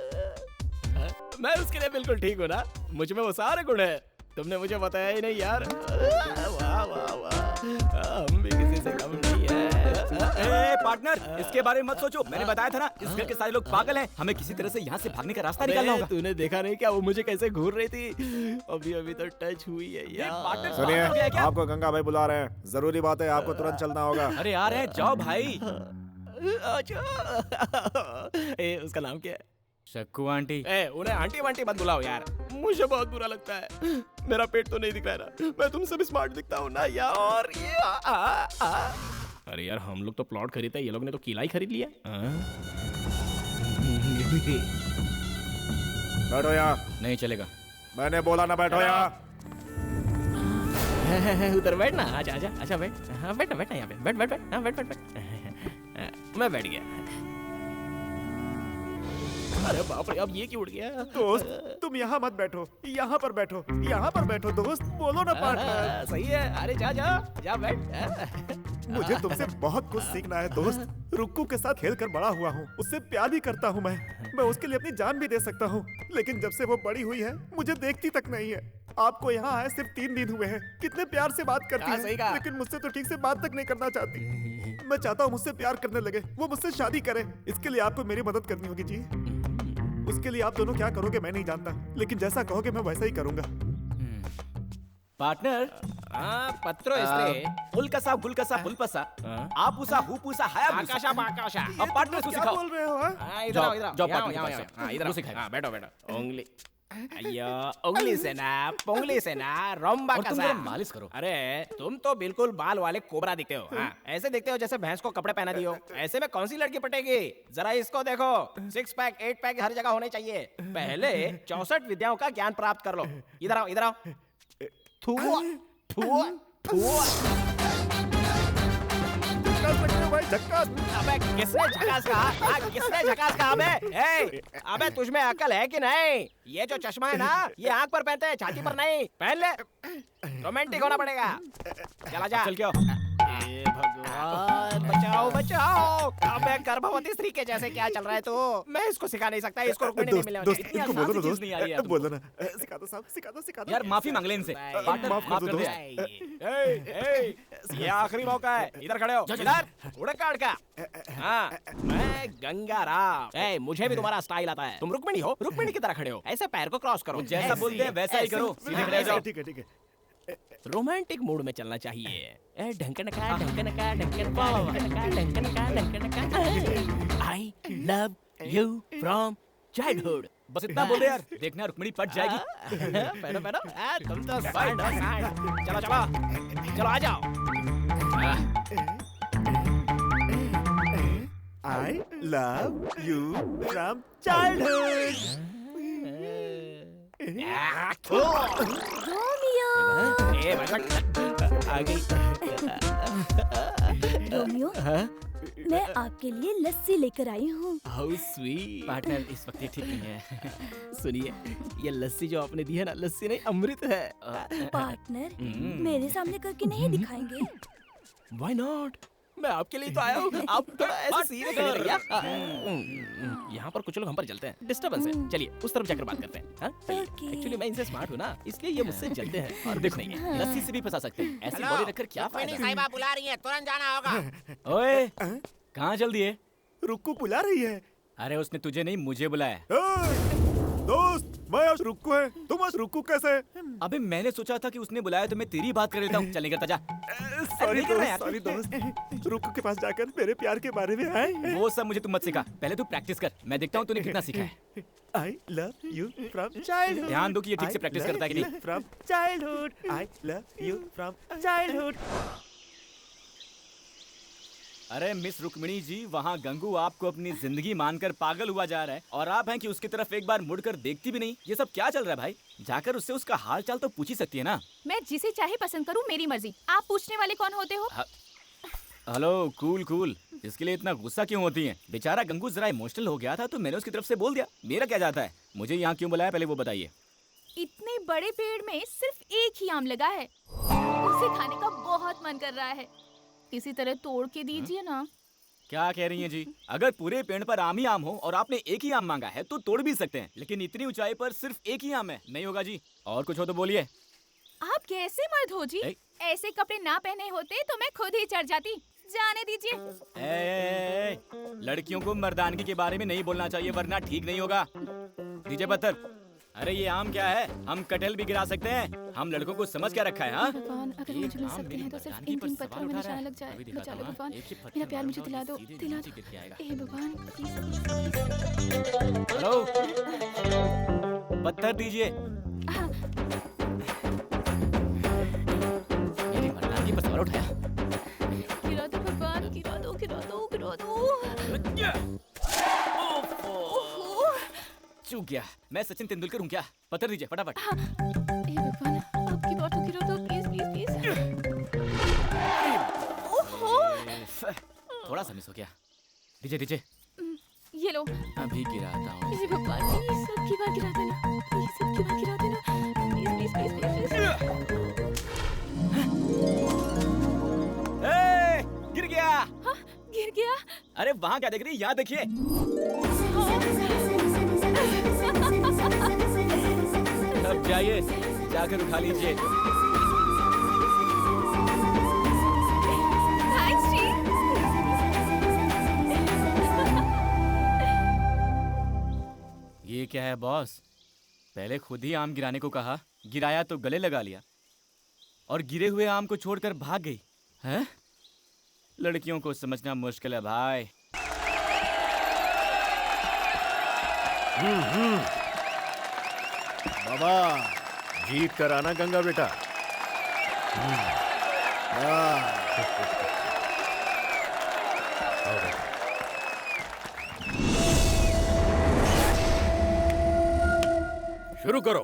मैं उसके लिए बिल्कुल ठीक हूँ ना, मुझ में वो सारे गुण है। तुमने मुझे बताया ही नहीं यार। वाह वाह वाह, हम भी किसी से कम नहीं है। ए पार्टनर, इसके बारे में मत सोचो, मैंने बताया था ना, इस घर के सारे लोग पागल हैं। हमें किसी तरह से यहाँ से भागने का रास्ता निकालना होगा। तूने देखा नहीं क्या वो मुझे कैसे घूर रही थी? अभी अभी तो टच हुई है यार। सुनिए, आपको गंगा भाई बुला रहे हैं, जरूरी बात है, आपको तुरंत चलना होगा। अरे यार है, जाओ भाई। ए, उसका नाम क्या है? शक्कू आंटी। ए, उन्हें आंटी वांटी मत बुलाओ यार, मुझे बहुत बुरा लगता है। मेरा पेट तो नहीं दिख रहा है ना, मैं तुमसे भी स्मार्ट दिखता हूँ ना यार। ये अरे यार, हम लोग तो प्लॉट खरीदते हैं, ये लोग ने तो किला ही खरीद लिया। बैठो यहाँ। नहीं चलेगा। मैंने बोला ना बैठो यहाँ। उधर बैठ ना, आजा आजा, अच्छा बैठ। हाँ बैठ बैठ यहाँ पे, बैठ बैठ बैठ, हाँ बैठ बैठ बैठ। मैं बैठ गया। अरे बाप रे, अब ये क्यों उठ गया? दोस्त, तुम यहाँ मत बैठो, यहाँ पर बैठो, यहाँ पर बैठो दोस्त, बोलो ना पार्टनर। सही है। अरे जा जा जा बैठ। मुझे तुमसे बहुत कुछ सीखना है दोस्त। रुक्कू के साथ खेल कर बड़ा हुआ हूँ, उससे प्यार भी करता हूँ मैं उसके लिए अपनी जान भी दे सकता हूँ, लेकिन जब से वो बड़ी हुई है मुझे देखती तक नहीं है। आपको यहाँ आए सिर्फ 3 दिन हुए हैं, कितने प्यार से बात करती है, लेकिन मुझसे तो ठीक से बात तक नहीं करना चाहती। मैं चाहता हूँ मुझसे प्यार करने लगे, वो मुझसे शादी करे। इसके लिए आपको मेरी मदद करनी होगी जी। उसके लिए आप दोनों क्या करोगे मैं नहीं जानता, लेकिन जैसा कहोगे मैं वैसा ही करूंगा। पार्टनर, पत्रो इसने उल्कसा गुलकसा पुलपसा, आपूसा हुपूसा आकाशा बाकाशा। अब पार्टनर को सिखाओ। बोल रहे हो? इधर आओ, इधर आओ, जाओ यहाँ पार्टनर आओ, के यहाँ पास। आओ, इधर वो आओ। सिखाएगा। हाँ, बैठो बैठो। उंगली, अय्यो, उंगली से ना, पोंगली से ना, रोम्बा और का तुम सा। जरा मालिश करो। अरे तुम तो बिल्कुल बाल वाले कोबरा दिखते हो। हाँ, ऐसे दिखते हो जैसे भैंस को कपड़े पहना दियो। ऐसे में कौन सी लड़की पटेगी? जरा इसको देखो, 6 पैक 8 पैक हर जगह होने चाहिए। पहले 64 विद्याओं का ज्ञान प्राप्त कर लो। इधर आओ, इधर आओ। थुआ थुआ थुआ। भाई झक्कास। अबे किसने झकास कहा? किसने झकास कहा? अबे तुझमें अकल है कि नहीं? ये जो चश्मा है ना, ये आंख पर पहनते हैं, छाती पर नहीं। पहन ले, रोमांटिक होना पड़ेगा। चला जा। चल क्या? हे भगवान, बचाओ बचाओ। अबे गर्भवती स्त्री के जैसे क्या चल रहा है तू? मैं इसको सिखा नहीं सकता, इसको रुकने नहीं मिलेगा। दोस्त, इनको बोलो ना दोस्त, नहीं आ रही है बोलो ना। सिखा दो साहब, सिखा दो, सिखा दो। यार माफी मांग ले इनसे। पार्टनर माफ कर दो दे। ये आखिरी मौका है, इधर खड़े हो। इधर उड़ काट का। हाँ, मैं गंगाराम। मुझे भी तुम्हारा स्टाइल आता है। तुम रुक्मिणी हो, रुक्मिणी की तरह खड़े हो। ऐसे पैर को क्रॉस करो। जैसा बोलते हैं वैसा ही करो। सीधे खड़े हो जाओ। ठीक है ठीक है। रोमांटिक मूड में चलना चाहिए। ढंकनका ढंकनका ढंकनका ढंकनका ढंकनका ढंकनका। I love you from childhood. बस इतना बोल दे यार, देखना रुक्मिणी पट जाएगी। पहनो पहनो, तुम तो स्टैंड हो, स्टैंड। चलो चलो चलो आ जाओ। I love you from childhood. Romeo ए भगवान, आ गई। रोमियो मैं आपके लिए लस्सी लेकर आई हूँ। How sweet. पार्टनर इस वक्त ये ठीक नहीं है। सुनिए, ये लस्सी जो आपने दी है ना, लस्सी नहीं अमृत है। पार्टनर मेरे सामने करके नहीं दिखाएंगे? Why not? मैं आपके लिए तो आया हूँ। आप थोड़ा ऐसे सीरियस हो भैया। यहाँ पर कुछ लोग हम पर जलते हैं, डिस्टर्बेंस है। चलिए उस तरफ जाकर बात करते हैं। एक्चुअली मैं इनसे स्मार्ट हूँ ना, इसलिए ये मुझसे जलते हैं। और देखो नहीं, लस्सी से भी फंसा सकते हैं। ऐसी बॉडी रखकर क्या फायदा? साहिबा बुला रही है, तुरंत जाना होगा। ओए, कहाँ चल दिए? रुक्कू बुला रही है। अरे उसने तुझे नहीं मुझे बुलाया। दोस्त, मैं आज रुक्कू है, तुम आज रुक्कू कैसे? अबे मैंने सोचा था कि उसने बुलाया तो मैं तेरी बात कर लेता हूँ। चल निकलता जा। सॉरी दोस्त, रुक्कू के पास जाकर मेरे प्यार के बारे में आए। वो सब मुझे तुम मत सिखा, पहले तू प्रैक्टिस कर। मैं देखता हूँ तूने कितना सीखा है। I love you from childhood. ध्यान दो कि ये ठीक से प्रैक्टिस करता है कि नहीं। From childhood, I love you from childhood. अरे मिस रुक्मिणी जी, वहाँ गंगू आपको अपनी जिंदगी मानकर पागल हुआ जा रहा है और आप हैं कि उसकी तरफ एक बार मुड़कर देखती भी नहीं। ये सब क्या चल रहा है भाई? जाकर उससे उसका हाल चाल तो पूछ ही सकती है ना। मैं जिसे चाहे पसंद करूं, मेरी मर्जी। आप पूछने वाले कौन होते हो? हेलो कूल कूल, इसके लिए इतना गुस्सा क्यों होती है? बेचारा गंगू जरा इमोशनल हो गया था तो मैंने उसकी तरफ से बोल दिया। मेरा क्या जाता है? मुझे यहाँ क्यों बुलाया पहले वो बताइए। इतने बड़े पेड़ में सिर्फ एक ही आम लगा है, उसे खाने का बहुत मन कर रहा है। किसी तरह तोड़ के दीजिए ना। क्या कह रही हैं जी? अगर पूरे पेड़ पर आम ही आम हो और आपने एक ही आम मांगा है तो तोड़ भी सकते हैं, लेकिन इतनी ऊंचाई पर सिर्फ एक ही आम है, नहीं होगा जी। और कुछ हो तो बोलिए। आप कैसे मर्द हो जी? ऐसे कपड़े ना पहने होते तो मैं खुद ही चढ़ जाती। जाने दीजिए। लड़कियों को मर्दानगी के बारे में नहीं बोलना चाहिए वरना ठीक नहीं होगा। दीजिए पत्थर। अरे ये आम क्या है? हम कटहल भी गिरा सकते हैं। हम लड़कों को समझ क्या रखा है? हाँ, भगवान अगर मुझे मिल सकते हैं तो सिर्फ इन 3 पत्थरों में निशाना लग जाए। बचा लो भगवान, मेरा प्यार मुझे दिला दो, दिला दो। हे भगवान हेलो, पत्थर दीजिए। मेरी मर्दानगी पर सवाल उठाया। गिरा दो भगवान, गिरा दो, गिरा दो, गिरा दो। चूक गया। मैं सचिन तेंदुलकर हूँ क्या? पत्थर दीजिए फटाफट। हे भगवान, आपकी बातों गिरा दो, प्लीज प्लीज प्लीज। ओहो, थोड़ा सा मिस हो गया। दीजिए दीजिए। ये लो। अभी गिराता हूँ। हे भगवान, प्लीज सबकी बात गिरा देना, प्लीज सबकी बात गिरा देना, प्लीज प्लीज प्लीज प्लीज। गिर गया। हाँ, गिर गया। अरे वहाँ क्या देख रही है? यहाँ देखिए। अब जाइए, जाकर उठा लीजिए। थैंक्स जी। ये क्या है बॉस? पहले खुद ही आम गिराने को कहा, गिराया तो गले लगा लिया और गिरे हुए आम को छोड़कर भाग गई। हैं? लड़कियों को समझना मुश्किल है भाई। बाबा जीत कर आना गंगा बेटा। शुरू करो।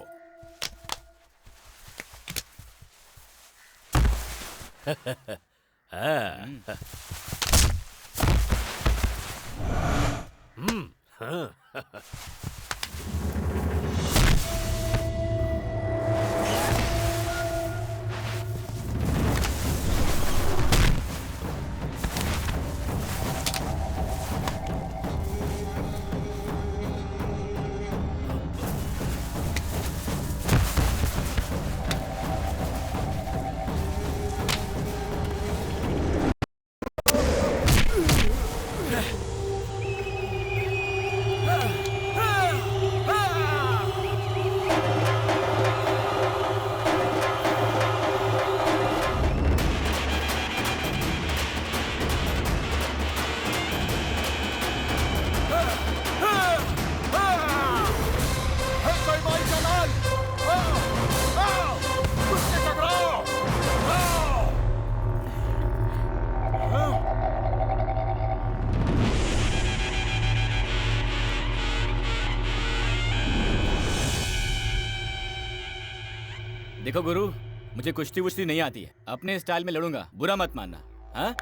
देखो गुरु, मुझे कुश्ती वुश्ती नहीं आती है, अपने स्टाइल में लड़ूंगा, बुरा मत मानना। हाँ?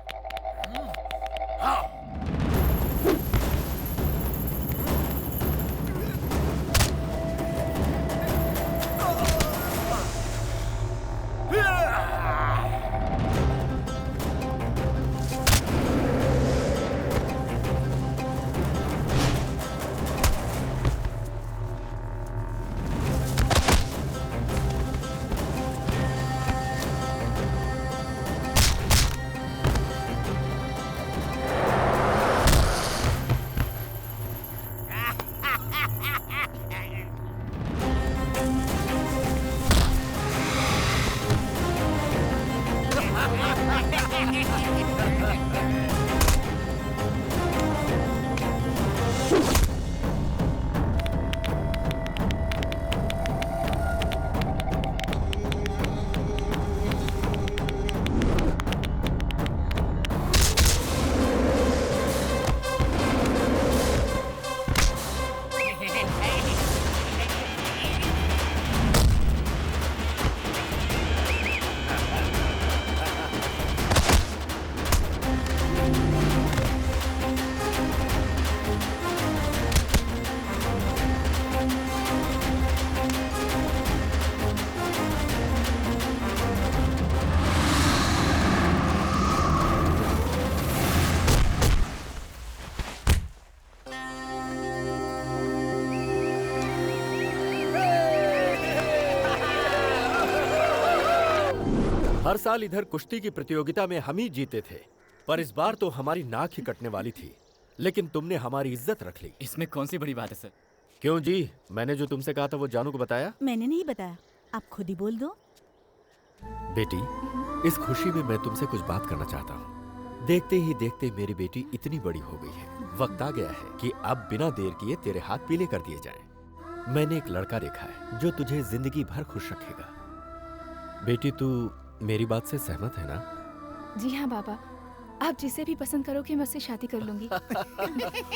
हर साल इधर कुश्ती की प्रतियोगिता में हम ही जीते थे, पर इस बार तो हमारी नाक ही कटने वाली थी, लेकिन तुमने हमारी इज्जत रख ली। इसमें कौन सी बड़ी बात है सर? क्यों जी, मैंने जो तुमसे कहा था वो जानू को बताया? मैंने नहीं बताया, आप खुद ही बोल दो। बेटी, इस खुशी में मैं तुमसे कुछ बात करना चाहता हूँ। देखते ही देखते मेरी बेटी इतनी बड़ी हो गई है, वक्त आ गया है कि अब बिना देर किए तेरे हाथ पीले कर दिए जाएं। मैंने एक लड़का देखा है जो तुझे जिंदगी भर खुश रखेगा। बेटी, तू मेरी बात से सहमत है ना? जी हाँ बाबा, आप जिसे भी पसंद करोगे मैं उससे शादी कर लूंगी।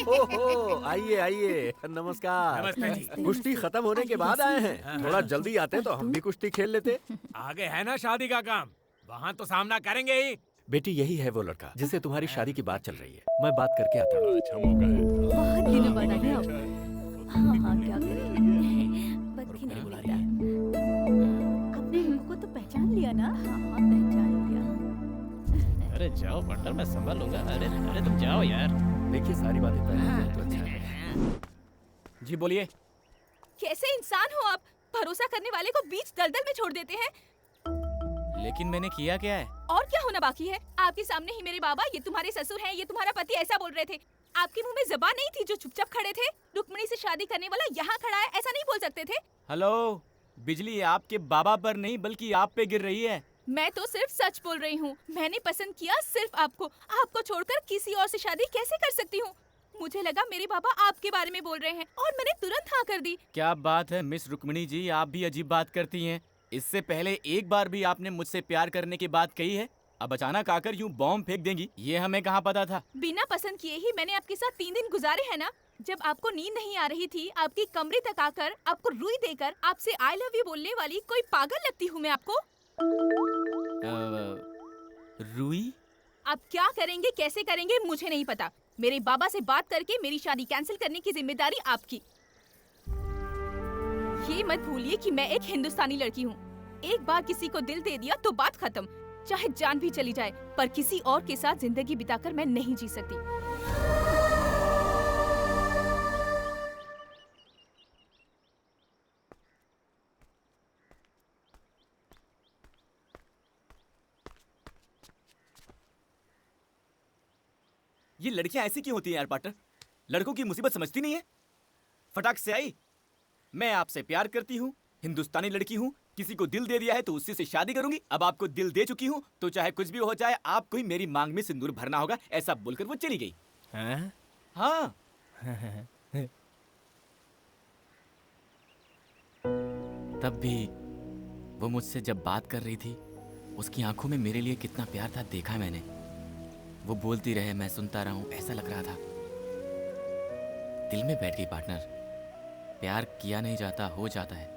ओहो, आइए आइए, नमस्कार। नमस्ते जी। कुश्ती खत्म होने के बाद आए हैं, थोड़ा जल्दी आते तो हम भी कुश्ती खेल लेते। आगे है ना शादी का काम, वहाँ तो सामना करेंगे ही। बेटी, यही है वो लड़का जिससे तुम्हारी शादी की बात चल रही है। मैं बात करके आता हूँ। अच्छा मौका है। बहुत दिनों बाद आए आप। हाँ हाँ, क्या करें, बत्ती नहीं मिलता। अपने लोगों को तो पहचान लिया ना? हाँ हाँ, पहचान लिया। अरे जाओ पार्टनर, मैं संभाल लूंगा। अरे अरे तुम जाओ यार। देखिए, सारी बातें तय हो जाए तो अच्छा है। जी बोलिए। कैसे इंसान हो आप, भरोसा करने वाले को बीच दलदल में छोड़ देते हैं। लेकिन मैंने किया क्या है? और क्या होना बाकी है? आपके सामने ही मेरे बाबा, ये तुम्हारे ससुर हैं, ये तुम्हारा पति, ऐसा बोल रहे थे। आपके मुंह में जबान नहीं थी जो चुपचाप खड़े थे? रुक्मिणी से शादी करने वाला यहाँ खड़ा है, ऐसा नहीं बोल सकते थे? हेलो, बिजली आपके बाबा पर नहीं बल्कि आप पे गिर रही है। मैं तो सिर्फ सच बोल रही हूँ। मैंने पसंद किया सिर्फ आपको। आपको छोड़कर किसी और से शादी कैसे कर सकती हूँ? मुझे लगा मेरे बाबा आपके बारे में बोल रहे हैं और मैंने तुरंत हाँ कर दी। क्या बात है मिस रुक्मिणी जी, आप भी अजीब बात करती हैं। इससे पहले एक बार भी आपने मुझसे प्यार करने की बात कही है, अब अचानक आकर यूं बॉम्ब फेंक देंगी, ये हमें कहाँ पता था। बिना पसंद किए ही मैंने आपके साथ 3 दिन गुजारे हैं ना। जब आपको नींद नहीं आ रही थी, आपकी कमरे तक आकर आपको रुई देकर आपसे आई लव यू बोलने वाली कोई पागल लगती हूँ मैं आपको? रुई? आप क्या करेंगे, कैसे करेंगे, मुझे नहीं पता। मेरे बाबा से बात करके मेरी शादी कैंसिल करने की जिम्मेदारी आपकी। ये मत भूलिए कि मैं एक हिंदुस्तानी लड़की हूँ। एक बार किसी को दिल दे दिया तो बात खत्म, चाहे जान भी चली जाए, पर किसी और के साथ जिंदगी बिताकर मैं नहीं जी सकती। ये लड़कियां ऐसी क्यों होती हैं यार पार्टनर? लड़कों की मुसीबत समझती नहीं है। फटाक से आई, मैं आपसे प्यार करती हूँ, हिंदुस्तानी लड़की हूँ, किसी को दिल दे दिया है तो उसी से शादी करूंगी। अब आपको दिल दे चुकी हूँ तो चाहे कुछ भी हो जाए, आपको ही मेरी मांग में सिंदूर भरना होगा, ऐसा बोलकर वो चली गई। हाँ। तब भी वो मुझसे जब बात कर रही थी, उसकी आंखों में मेरे लिए कितना प्यार था देखा मैंने। वो बोलती रहे, मैं सुनता रहूं, ऐसा लग रहा था। दिल में बैठ गई पार्टनर। प्यार किया नहीं जाता, हो जाता है।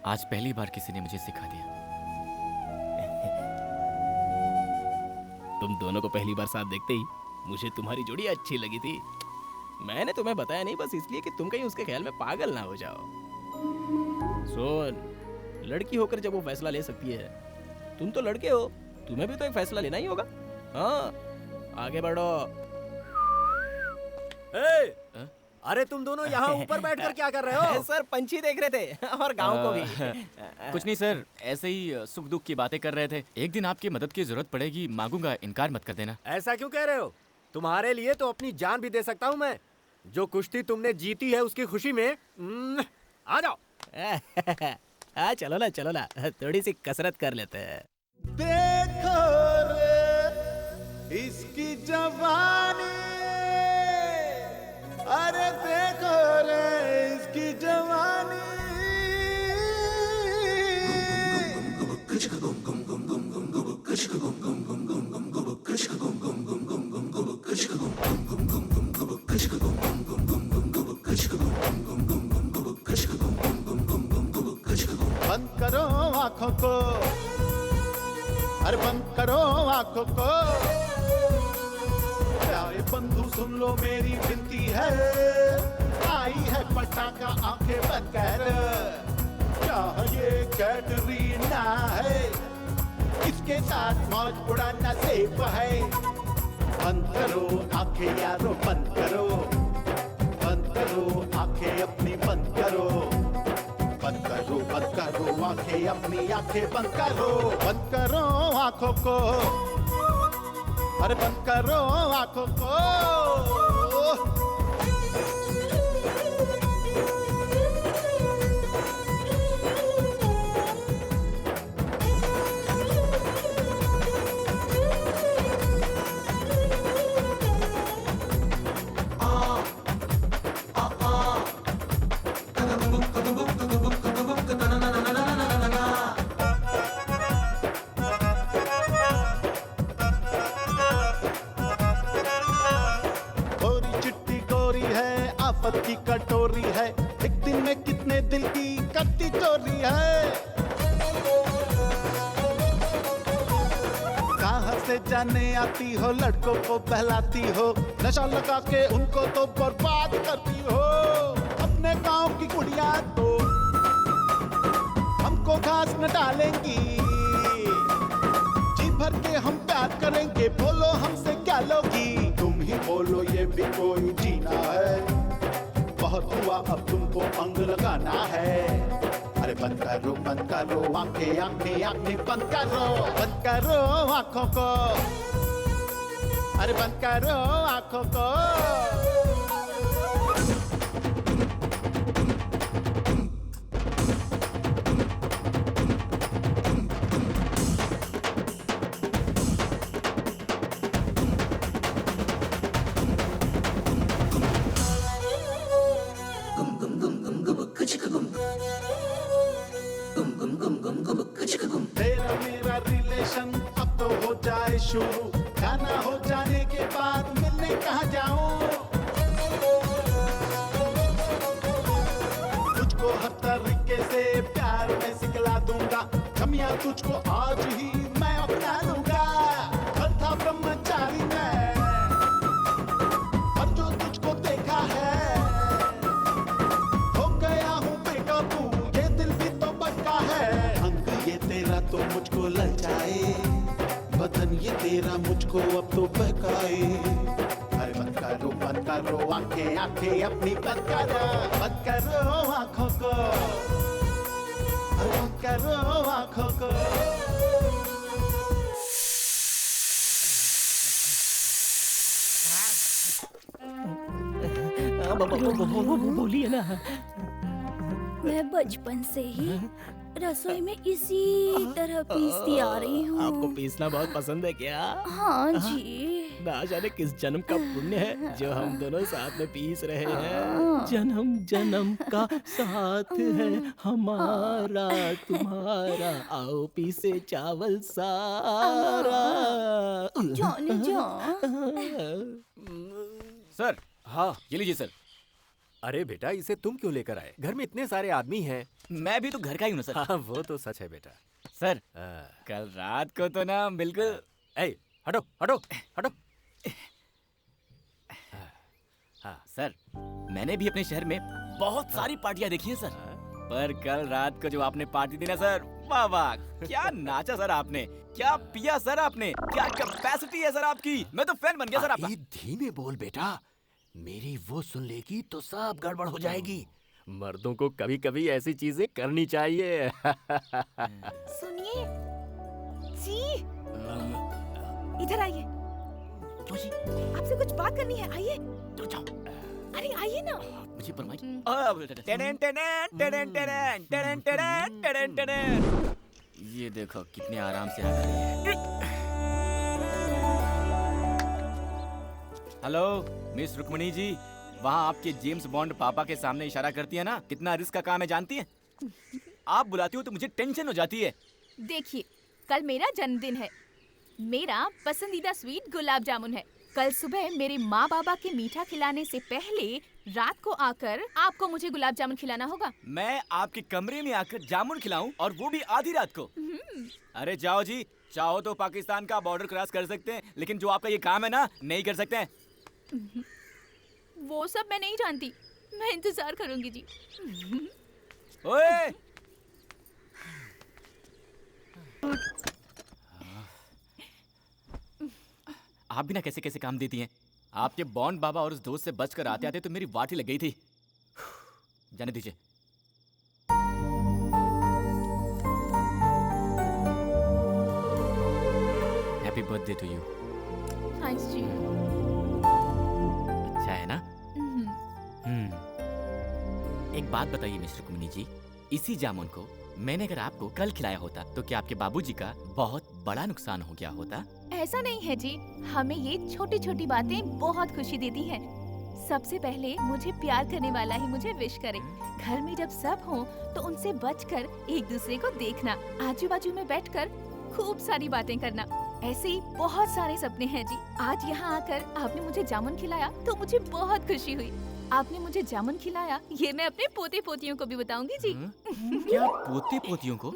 आज पहली बार किसी ने मुझे सिखा दिया। तुम दोनों को पहली बार साथ देखते ही मुझे तुम्हारी जोड़ी अच्छी लगी थी। मैंने तुम्हें बताया नहीं बस इसलिए कि तुम कहीं उसके ख्याल में पागल ना हो जाओ। सुन, लड़की होकर जब वो फैसला ले सकती है, तुम तो लड़के हो, तुम्हें भी तो एक फैसला लेना ही होगा। हाँ, आगे बढ़ो। अरे तुम दोनों यहाँ ऊपर बैठकर क्या कर रहे हो? सर पंछी देख रहे थे और गांव को भी। कुछ नहीं सर, ऐसे ही सुख दुख की बातें कर रहे थे। एक दिन आपकी मदद की जरूरत पड़ेगी, मांगूंगा, इनकार मत कर देना। ऐसा क्यों कह रहे हो? तुम्हारे लिए तो अपनी जान भी दे सकता हूँ मैं। जो कुश्ती तुमने जीती है उसकी खुशी में आ जाओ। चलो ना, थोड़ी सी कसरत कर लेते हैं। देखो रे इसकी जवानी, अरे देखो रे इसकी जवानी। बंद करो आंखों को, अरे बंद करो आंखों को। प्यारे बंधु सुन लो मेरी विनती है, आई है पटाखा आंखें बंद कर। क्या ये कैटरीना है, इसके साथ मौज उड़ाना सेफ है। बंद करो आंखें यारो, बंद करो, बंद करो आंखें अपनी, बंद करो, बंद करो, बंद करो आंखें अपनी, आंखें बंद करो, बंद करो आंखों को, अरे बंद करो आंखों को। की कटोरी है, एक दिन में कितने दिल की करती चोरी है। कहाँ से जाने आती हो, लड़कों को बहलाती हो, नशा लगा के उनको तो बर्बाद करती हो। अपने गांव की कुड़िया तो हमको घास न डालेंगी, जी भर के हम प्यार करेंगे, बोलो हमसे क्या लोगी। तुम ही बोलो ये भी कोई जीना है, बहुत हुआ अब तुमको अंग लगाना है। अरे बंद करो आंखें, आंखें आंखें बंद करो, बंद करो आंखों को, अरे बंद करो आंखों को। तेरा मेरा रिलेशन अब तो हो जाए शुरू, खाना हो जाने के बाद मिलने कहाँ जाऊं। तुझको हर तरीके से प्यार में सिखला दूंगा, कमियां तुझको आज ही मैं अपना लूंगा। कल था ब्रह्मचारी मैं, और जो तुझको देखा है हो गया हूँ बेकाबू, ये दिल भी तो बका है। ये तेरा तो मुझको ललचाए, बदन ये तेरा मुझको अब तो बहकाए। अरे बंद करो आंखें, आंखें अपनी बंद करो आंखों को, अरे बंद करो आंखों को। बोलिए ना। मैं बचपन से ही रसोई में इसी तरह पीसती आ रही हूँ। आपको पीसना बहुत पसंद है क्या? हाँ जी। ना जाने किस जन्म का पुण्य है जो हम दोनों साथ में पीस रहे हैं। जन्म जन्म का साथ है हमारा तुम्हारा, आओ पीसे चावल सारा। जाने जा। सर, हाँ ये लीजिए सर। अरे बेटा, इसे तुम क्यों लेकर आए? घर में इतने सारे आदमी हैं। मैं भी तो घर का ही हूँ ना सर। हाँ वो तो सच है बेटा। सर, कल रात को तो ना बिल्कुल। हटो हटो हटो। हाँ सर, मैंने भी अपने शहर में बहुत सारी पार्टियां देखी हैं सर, पर कल रात को जो आपने पार्टी दी ना सर, वाह वाह, क्या नाचा सर आपने, क्या पिया सर आपने, क्या कैपेसिटी है सर आपकी, मैं तो फैन बन गया सर आपका। धीमे बोल बेटा, मेरी वो सुन लेगी तो सब गड़बड़ हो जाएगी। मर्दों को कभी कभी ऐसी चीजें करनी चाहिए। सुनिए जी, इधर आइए। आपसे कुछ बात करनी है, आइए। तो जाओ। अरे आइए ना। मुझे ये देखो कितने आराम से आ रही है। हेलो मिस रुक्मणी जी, वहाँ आपके जेम्स बॉन्ड पापा के सामने इशारा करती है ना, कितना रिस्क का काम है जानती है? आप बुलाती हो तो मुझे टेंशन हो जाती है। देखिए, कल मेरा जन्मदिन है। मेरा पसंदीदा स्वीट गुलाब जामुन है। कल सुबह मेरे माँ बाबा के मीठा खिलाने से पहले रात को आकर आपको मुझे गुलाब जामुन खिलाना होगा। मैं आपके कमरे में आकर जामुन खिलाऊं, और वो भी आधी रात को? अरे जाओ जी, चाहो तो पाकिस्तान का बॉर्डर क्रॉस कर सकते हैं, लेकिन जो आपका ये काम है ना, नहीं कर सकते हैं। वो सब मैं नहीं जानती, मैं इंतजार करूंगी जी। ओए! आप भी ना कैसे कैसे काम देती हैं। आपके बॉन्ड बाबा और उस दोस्त से बचकर आते आते तो मेरी वाट ही लग गई थी। जाने दीजिए। Happy birthday to you. Thanks जी। अच्छा है ना? एक बात बताइए मिस्टर कुमनी जी, इसी जामुन को मैंने अगर आपको कल खिलाया होता तो क्या आपके बाबूजी का बहुत बड़ा नुकसान हो गया होता? ऐसा नहीं है जी, हमें ये छोटी छोटी बातें बहुत खुशी देती हैं। सबसे पहले मुझे प्यार करने वाला ही मुझे विश करे। घर में जब सब हों तो उनसे बचकर एक दूसरे को देखना, आजू बाजू में बैठकर खूब सारी बातें करना, ऐसे ही बहुत सारे सपने हैं जी। आज यहाँ आकर आपने मुझे जामुन खिलाया तो मुझे बहुत खुशी हुई। आपने मुझे जामुन खिलाया, ये मैं अपने पोते पोतियों को भी बताऊंगी जी। क्या पोते पोतियों को?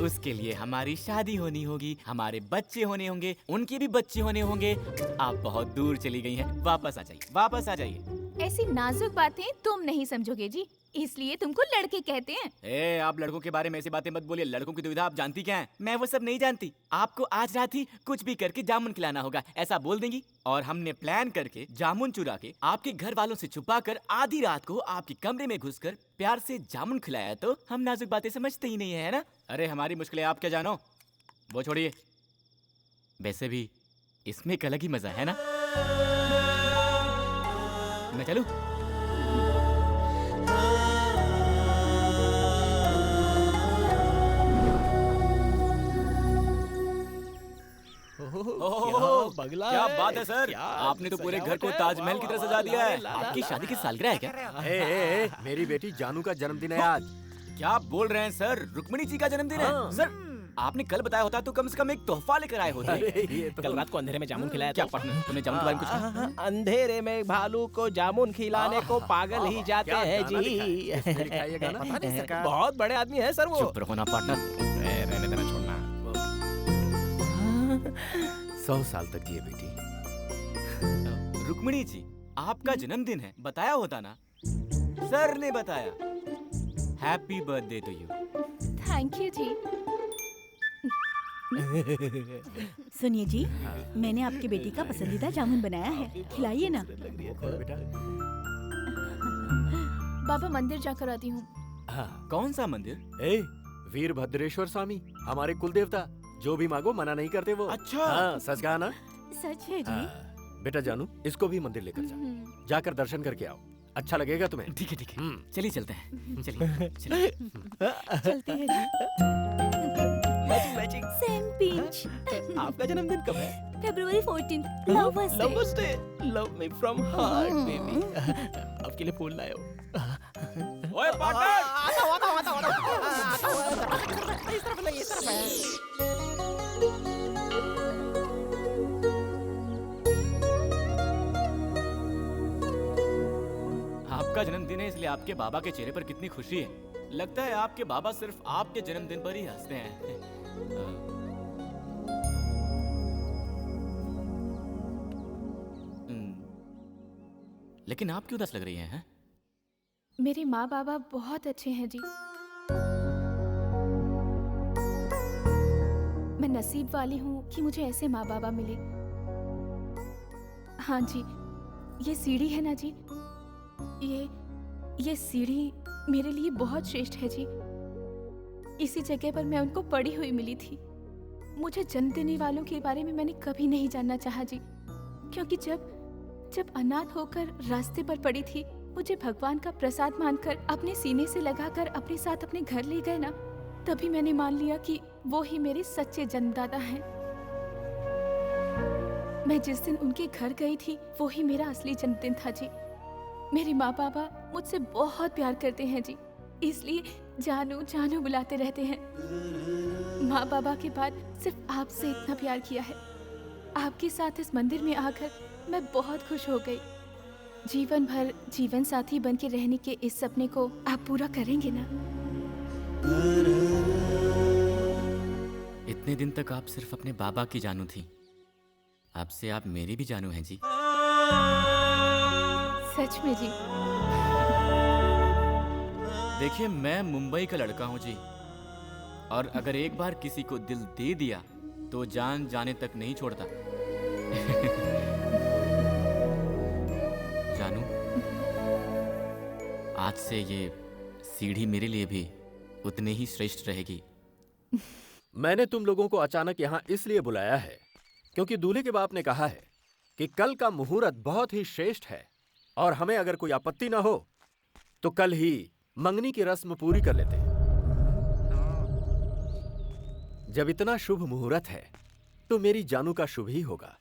उसके लिए हमारी शादी होनी होगी, हमारे बच्चे होने होंगे, उनके भी बच्चे होने होंगे। आप बहुत दूर चली गई हैं, वापस आ जाइए, वापस आ जाइए। ऐसी नाजुक बातें तुम नहीं समझोगे जी, इसलिए तुमको लड़के कहते हैं। ए, आप लड़कों के बारे में ऐसी बातें मत बोलिए। लड़कों की दुविधा आप जानती क्या है? मैं वो सब नहीं जानती। आपको आज रात ही कुछ भी करके जामुन खिलाना होगा, ऐसा बोल देंगी, और हमने प्लान करके जामुन चुरा के आपके घर वालों से छुपाकर आधी रात को आपके कमरे में घुसकर प्यार से जामुन खिलाया तो हम नाजुक बातें समझते ही नहीं है ना? अरे हमारी मुश्किलें आप क्या जानो, वो छोड़िए। वैसे भी इसमें एक अलग ही मजा है ना? मैं चलूं? बगला क्या है, बात है सर, क्या आपने तो पूरे घर को सजावट है, ताजमहल की तरह वाह, सजा वाह, दिया है। ला, ला, आपकी ला, शादी की ला, सालगिरह है क्या? मेरी बेटी जानू का जन्मदिन है आज। क्या बोल रहे हैं सर, रुक्मिणी जी का जन्मदिन है? सर आपने कल बताया होता तो कम से कम एक तोहफा लेकर आए होते। कल रात को अंधेरे में जामुन खिलाया क्या पार्टनर, तुमने जामुन के बारे में कुछ? अंधेरे में भालू को जामुन खिलाने को पागल ही जाते हैं जी। बहुत बड़े आदमी है सर वो। चुप रहो ना पार्टनर। रहने देना, छोड़ना। 100 साल तक जिए बेटी। रुक्मिणी जी, आपका जन्मदिन है, बताया होता ना। सर ने बताया। Happy birthday to you. Thank you जी। सुनिए जी, मैंने आपकी बेटी का पसंदीदा जामुन बनाया है, खिलाइए ना। बाबा मंदिर जाकर आती हूँ। कौन सा मंदिर? वीरभद्रेश्वर स्वामी, हमारे कुल देवता। जो भी मांगो मना नहीं करते वो। अच्छा। हाँ, सच कहा ना? सच है जी। बेटा जानू, इसको भी मंदिर लेकर जा, जाकर दर्शन करके आओ, अच्छा लगेगा तुम्हें। ठीक है ठीक है, चलिए चलते हैं। चलिए चलते हैं जी। मैचिंग। Same pinch. आपका जन्मदिन कब है? February 14th, Lovers Day। Lovers Day। Love me from heart, baby। आपके लिए फूल लाया हूँ। ओए पार्टनर! आता। इस तरफ नहीं, इस तरफ है। आपका जन्मदिन है इसलिए आपके बाबा के चेहरे पर कितनी खुशी है। लगता है आपके बाबा सिर्फ आपके जन्मदिन पर ही हंसते हैं। लेकिन आप क्यों उदास लग रही हैं? मेरे माँ बाबा बहुत अच्छे हैं जी। मैं नसीब वाली हूँ कि मुझे ऐसे माँ बाबा मिले। हाँ जी, ये सीढ़ी है ना जी, ये सीढ़ी मेरे लिए बहुत श्रेष्ठ है जी। इसी जगह पर मैं उनको पड़ी हुई मिली थी। मुझे जन्म देने वालों के बारे में मैंने कभी नहीं जानना चाहा जी, क्योंकि जब अनाथ होकर रास्ते पर पड़ी थी, मुझे भगवान का प्रसाद मानकर अपने सीने से लगाकर अपने साथ अपने घर ले गए ना, तभी मैंने मान लिया कि वो ही मेरे सच्चे जन्मदाता हैं। मैं जिस दिन उनके घर गई थी, वो ही मेरा असली जन्मदिन था जी। मेरे माँ बाबा मुझसे बहुत प्यार करते हैं जी, इसलिए जानू जानू बुलाते रहते हैं। माँ बाबा के बाद सिर्फ आपसे इतना प्यार किया है। आपके साथ इस मंदिर में आकर मैं बहुत खुश हो गई। जीवन भर जीवन साथी बन के रहने के इस सपने को आप पूरा करेंगे ना? इतने दिन तक आप सिर्फ अपने बाबा की जानू थी, अब से आप मेरी भी जानू हैं जी। सच में जी? देखिए, मैं मुंबई का लड़का हूँ जी, और अगर एक बार किसी को दिल दे दिया तो जान जाने तक नहीं छोड़ता। जानू, आज से ये सीढ़ी मेरे लिए भी उतने ही श्रेष्ठ रहेगी। मैंने तुम लोगों को अचानक यहाँ इसलिए बुलाया है क्योंकि दूल्हे के बाप ने कहा है कि कल का मुहूर्त बहुत ही श्रेष्ठ है और हमें अगर कोई आपत्ति ना हो तो कल ही मंगनी की रस्म पूरी कर लेते हैं। जब इतना शुभ मुहूर्त है तो मेरी जानू का शुभ ही होगा,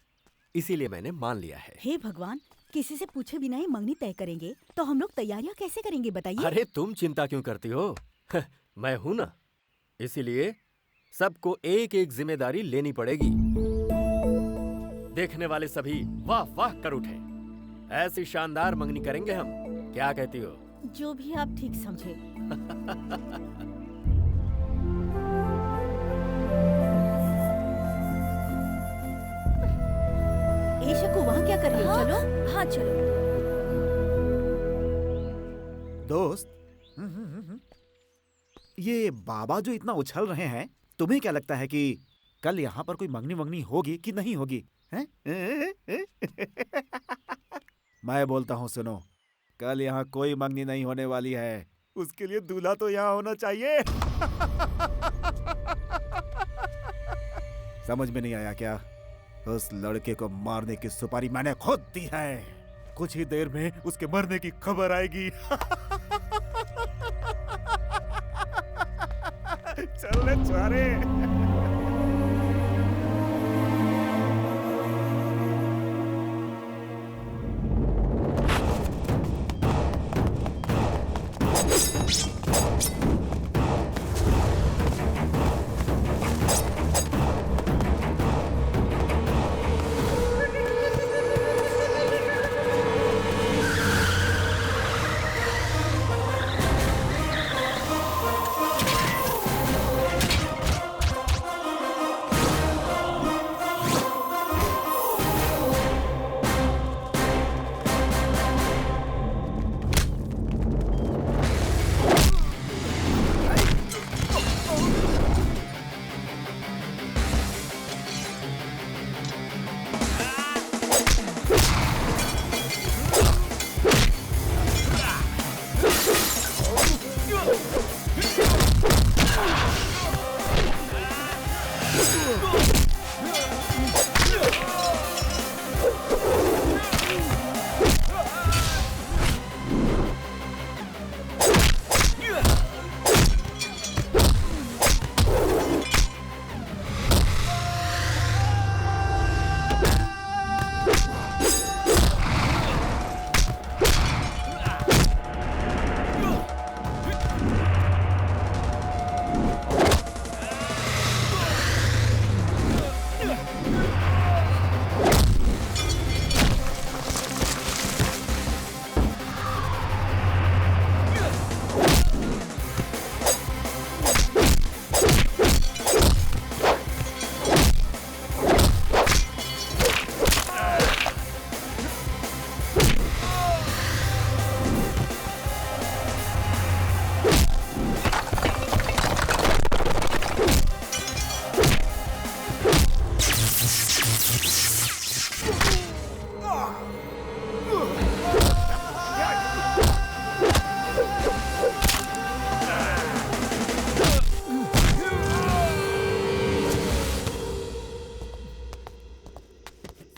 इसीलिए मैंने मान लिया है। हे भगवान, किसी से पूछे बिना ही मंगनी तय करेंगे तो हम लोग तैयारियां कैसे करेंगे बताइए? अरे तुम चिंता क्यों करती हो? मैं हूं ना, इसीलिए सबको एक एक जिम्मेदारी लेनी पड़ेगी। देखने वाले सभी वाह वाह कर उठे। ऐसी शानदार मंगनी करेंगे हम, क्या कहती हो? जो भी आप ठीक समझे। ए शकु, वहाँ क्या कर रही हो? चलो। हाँ चलो। दोस्त, ये बाबा जो इतना उछल रहे हैं, तुम्हें क्या लगता है कि कल यहाँ पर कोई मंगनी वंगनी होगी कि नहीं होगी? हैं? मैं बोलता हूँ, सुनो, कल यहाँ कोई मंगनी नहीं होने वाली है। उसके लिए दूल्हा तो यहाँ होना चाहिए। समझ में नहीं आया क्या? उस लड़के को मारने की सुपारी मैंने खुद दी है। कुछ ही देर में उसके मरने की खबर आएगी। चल ले छुआरे।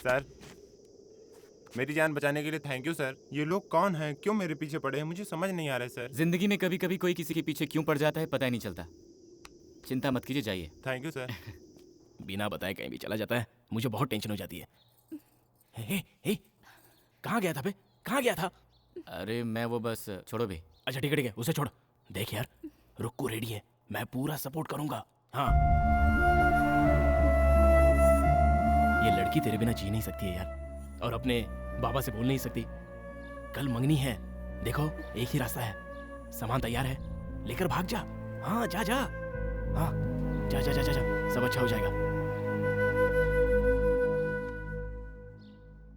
सर, मेरी जान बचाने के लिए थैंक यू सर। ये लोग कौन हैं, क्यों मेरे पीछे पड़े हैं, मुझे समझ नहीं आ रहा है सर। जिंदगी में कभी कभी कोई किसी के पीछे क्यों पड़ जाता है पता ही नहीं चलता। चिंता मत कीजिए, जाइए। Thank you sir. बिना बताए कहीं भी चला जाता है, मुझे बहुत टेंशन हो जाती है। हे, कहाँ गया था बे? कहाँ गया था? अरे मैं वो बस छोड़ो भी। अच्छा ठीक है, उसे छोड़। देख यार, रुक्कू रेडी है, मैं पूरा सपोर्ट करूंगा। हाँ, ये लड़की तेरे बिना जी नहीं सकती है यार, और अपने बाबा से बोल नहीं सकती। कल मंगनी है, देखो एक ही रास्ता है, सामान तैयार है, लेकर भाग जा। हाँ जा जा, हाँ जा जा जा जा, जा। सब अच्छा हो जाएगा।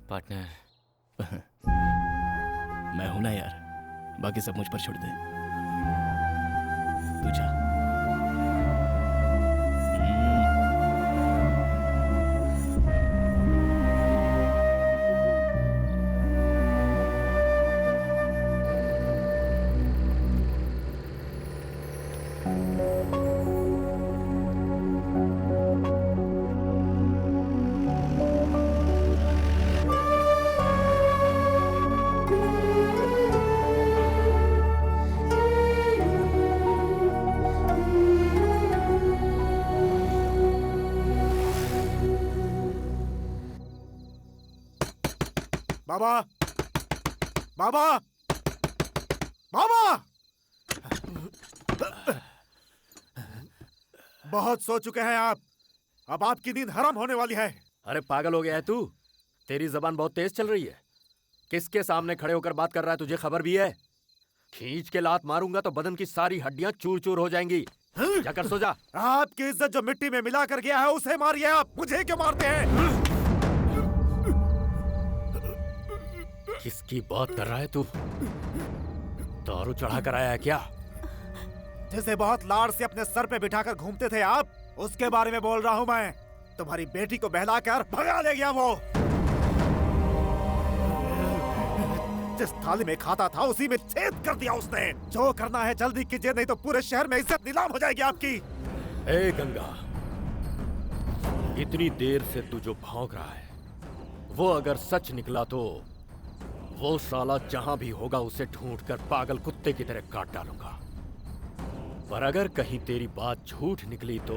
पार्टनर मैं हूं ना यार, बाकी सब मुझ पर छोड़ दे। तू जा। बाबा, बाबा, बाबा! बहुत सो चुके हैं आप, अब आपकी नींद हराम होने वाली है। अरे पागल हो गया है तू? तेरी जबान बहुत तेज चल रही है। किसके सामने खड़े होकर बात कर रहा है, तुझे खबर भी है? खींच के लात मारूंगा तो बदन की सारी हड्डियां चूर चूर हो जाएंगी। जाकर सो जा। आपकी इज्जत जो मिट्टी में मिला कर गया है उसे मारिए आप, मुझे क्यों मारते हैं? किसकी बात कर रहा है तू? दारू चढ़ा कर आया है क्या? जिसे बहुत लाड़ से अपने सर पे बिठाकर घूमते थे आप, उसके बारे में बोल रहा हूँ मैं। तुम्हारी बेटी को बहलाकर भगा ले गया वो। जिस थाली में खाता था उसी में छेद कर दिया उसने। जो करना है जल्दी कीजिए, नहीं तो पूरे शहर में इज्जत नीलाम हो जाएगी आपकी। ए गंगा, इतनी देर से तू जो भौंक रहा है वो अगर सच निकला तो वो साला जहां भी होगा उसे ढूंढकर पागल कुत्ते की तरह काट डालूंगा। पर अगर कहीं तेरी बात झूठ निकली तो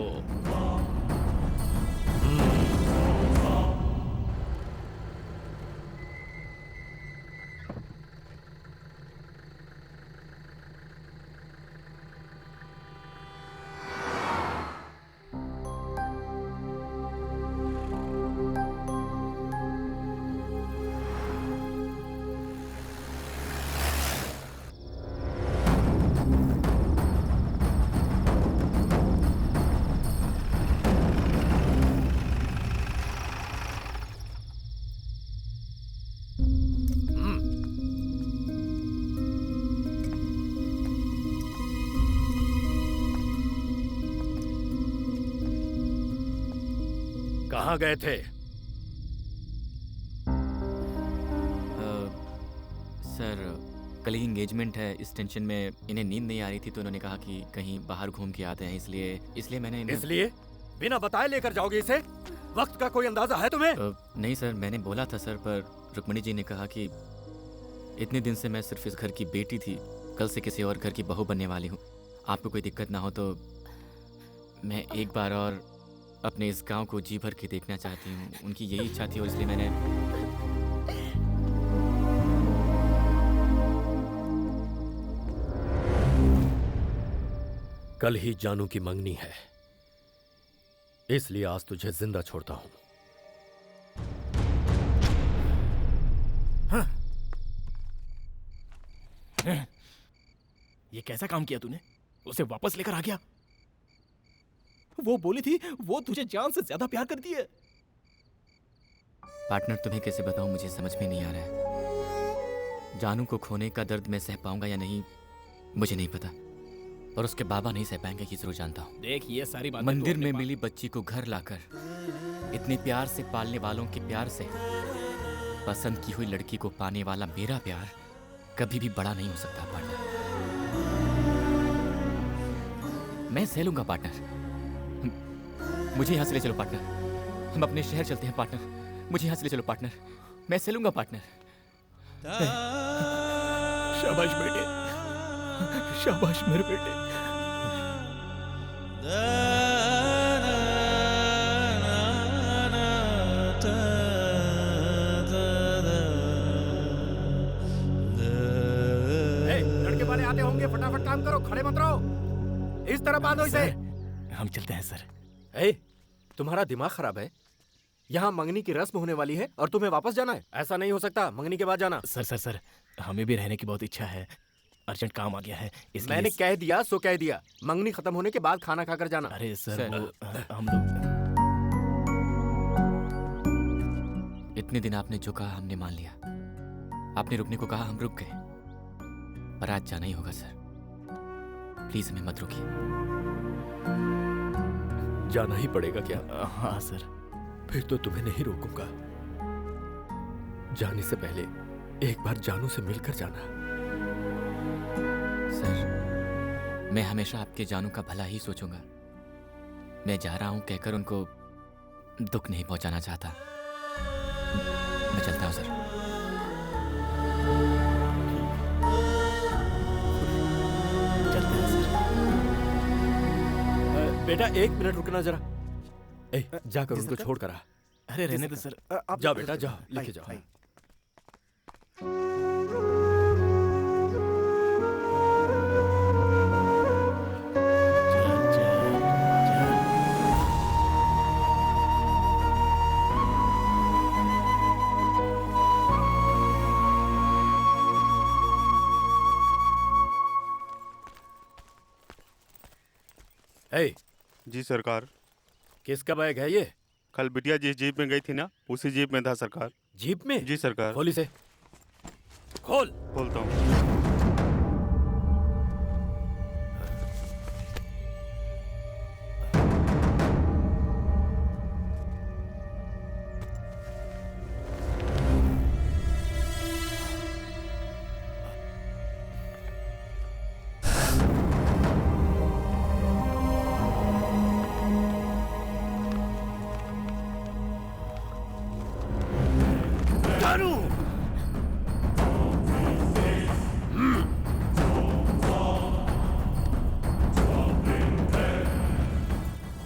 कहाँ गए थे? सर, कल ही एंगेजमेंट है, इस टेंशन में इन्हें नींद नहीं आ रही थी तो उन्होंने कहा कि कहीं बाहर घूम के आते हैं, इसलिए मैंने इसलिए बिना बताए लेकर जाओगे इसे? वक्त का कोई अंदाजा है तुम्हें? नहीं सर, मैंने बोला था सर, पर रुक्मणी जी ने कहा कि इतने दिन से मैं सिर्फ इस घर की बेटी थी, कल से किसी और घर की बहू बनने वाली हूँ। आपको कोई दिक्कत ना हो तो मैं एक बार और अपने इस गांव को जी भर के देखना चाहती हूँ। उनकी यही इच्छा थी और इसलिए मैंने कल ही जानू की मंगनी है, इसलिए आज तुझे जिंदा छोड़ता हूँ। ये कैसा काम किया तूने? उसे वापस लेकर आ गया। वो बोली थी वो तुझे जान से ज्यादा प्यार करती है। पार्टनर, तुम्हें कैसे बताऊं, मुझे समझ में नहीं आ रहा है। जानू को खोने का दर्द मैं सह पाऊंगा या नहीं मुझे नहीं पता, पर उसके बाबा नहीं सह पाएंगे ये जरूर जानता हूँ। देख, ये सारी बातें मंदिर में मिली बच्ची को घर लाकर इतने प्यार से पालने वालों के प्यार से पसंद की हुई लड़की को पाने वाला मेरा प्यार कभी भी बड़ा नहीं हो सकता पार्टनर। मैं सह लूंगा पार्टनर। मुझे यहाँ से ले चलो पार्टनर, हम अपने शहर चलते हैं पार्टनर। मुझे यहाँ से ले चलो पार्टनर, मैं चलूंगा पार्टनर। शाबाश बेटे, शाबाश मेरे बेटे। लड़के वाले आते होंगे, फटाफट काम करो, खड़े मत रहो। इस तरह बांधो इसे। हम चलते हैं सर। ए, तुम्हारा दिमाग खराब है? यहाँ मंगनी की रस्म होने वाली है और तुम्हें वापस जाना है? ऐसा नहीं हो सकता, मंगनी के बाद जाना। सर सर सर, हमें भी रहने की बहुत इच्छा है, अर्जेंट काम आ गया है इसलिए। मैंने कह दिया सो कह दिया, मंगनी खत्म होने के बाद खाना खाकर जाना। अरे सर, हम लोग इतने दिन आपने जो कहा हमने मान लिया, आपने रुकने को कहा हम रुक गए, पर आज जाना ही होगा सर। प्लीज हमें मत रोकिए। जाना ही पड़ेगा क्या? हाँ सर। फिर तो तुम्हें नहीं रोकूंगा। जाने से पहले एक बार जानू से मिलकर जाना। सर, मैं हमेशा आपके जानू का भला ही सोचूंगा। मैं जा रहा हूं कहकर उनको दुख नहीं पहुंचाना चाहता। मैं चलता हूं सर। बेटा 1 मिनट रुकना जरा। जाकर उनको छोड़ कर आ। अरे रहने दो सर। जाओ बेटा जाओ, लेके जाओ। जी सरकार। किसका बैग है ये? कल बिटिया जिस जीप में गई थी ना, उसी जीप में था सरकार। जीप में? जी सरकार। खोल इसे, खोल। खोलता हूँ।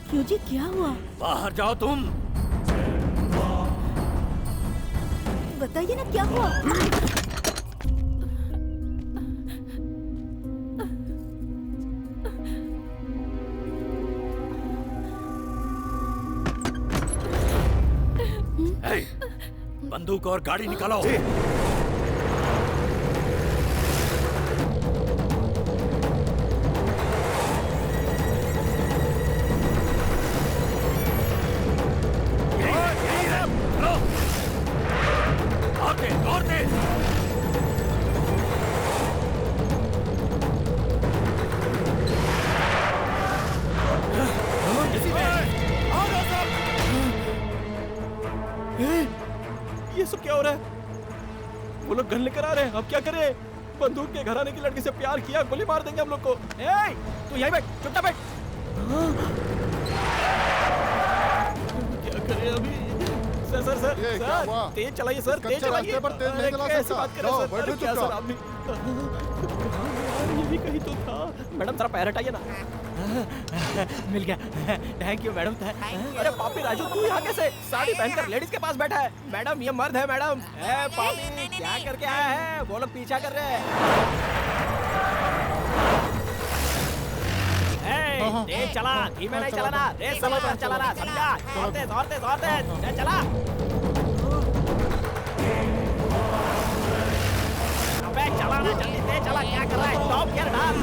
क्यों जी, क्या हुआ? बाहर जाओ तुम। बताइए ना क्या हुआ? बंदूक और गाड़ी निकालो। ये सब क्या हो रहा है? वो लोग गन लेकर आ रहे हैं, अब क्या करें? बंदूक के घराने की लड़की से प्यार किया, गोली मार देंगे हम लोग को। ए, तू यहीं बैठ, चुपचाप बैठ। क्या करें अभी? सर सर सर, सर तेज चलाइए सर, तेज चलाइए। अरे कैसे बात कर रहे हैं सर? अरे क्या सर आप भी? ये भी कहीं तो था। मैडम जरा पैर हटाइए ना। मिल गया, थैंक यू मैडम। अरे पापी राजू, तू यहाँ कैसे? साड़ी पहनकर लेडीज के पास बैठा है। मैडम ये मर्द है मैडम। पापी क्या करके आया है? वो लोग पीछा कर रहे हैं। तेज चला, धीमे नहीं चलाना, रेस समझ कर चलाना, समझा? दौड़ते दौड़ते दौड़ते चला। अबे चला ना, जल्दी तेज चला, क्या कर रहा है? टॉप गियर डाल।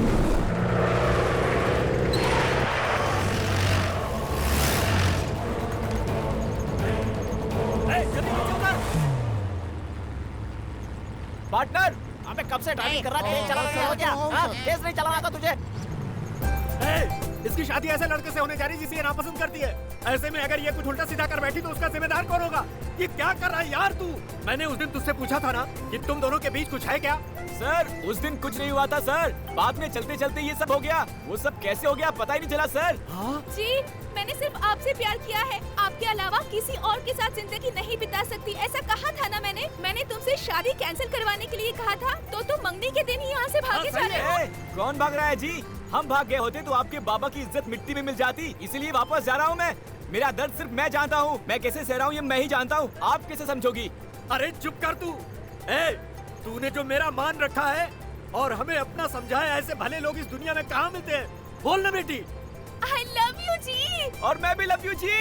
पार्टनर, अबे कब से ड्राइविंग कर रहा है? तेज चलाना हो गया? हाँ, तेज नहीं चलाना था तुझे। इसकी शादी ऐसे लड़के से होने जा रही जिसे ये नापसंद करती है। ऐसे में अगर ये कुछ उल्टा सीधा कर बैठी तो उसका जिम्मेदार कौन होगा? ये क्या कर रहा है यार तू? मैंने उस दिन तुझसे पूछा था ना कि तुम दोनों के बीच कुछ है क्या? सर उस दिन कुछ नहीं हुआ था सर, बाद में चलते चलते ये सब हो गया। वो सब कैसे हो गया पता ही नहीं चला सर। जी मैंने सिर्फ सिर्फ आपसे प्यार किया है, आपके अलावा किसी और के साथ जिंदगी नहीं बिता सकती, ऐसा कहा था ना मैंने तुमसे शादी कैंसिल करवाने के लिए कहा था, तो तुम मंगनी के दिन ही यहाँ से भागे जा रहे हो। कौन भाग रहा है जी? हम भाग गए होते तो आपके बाबा की इज्जत मिट्टी में मिल जाती, इसलिए वापस जा रहा हूँ मैं। मेरा दर्द सिर्फ मैं जानता हूँ, मैं कैसे सह रहा हूँ ये मैं ही जानता हूँ, आप कैसे समझोगी? अरे चुप कर तू। तूने जो मेरा मान रखा है और हमें अपना समझाया, ऐसे भले लोग इस दुनिया में कहाँ मिलते हैं? बोल ना बेटी। I love you जी। और मैं भी लव यू जी।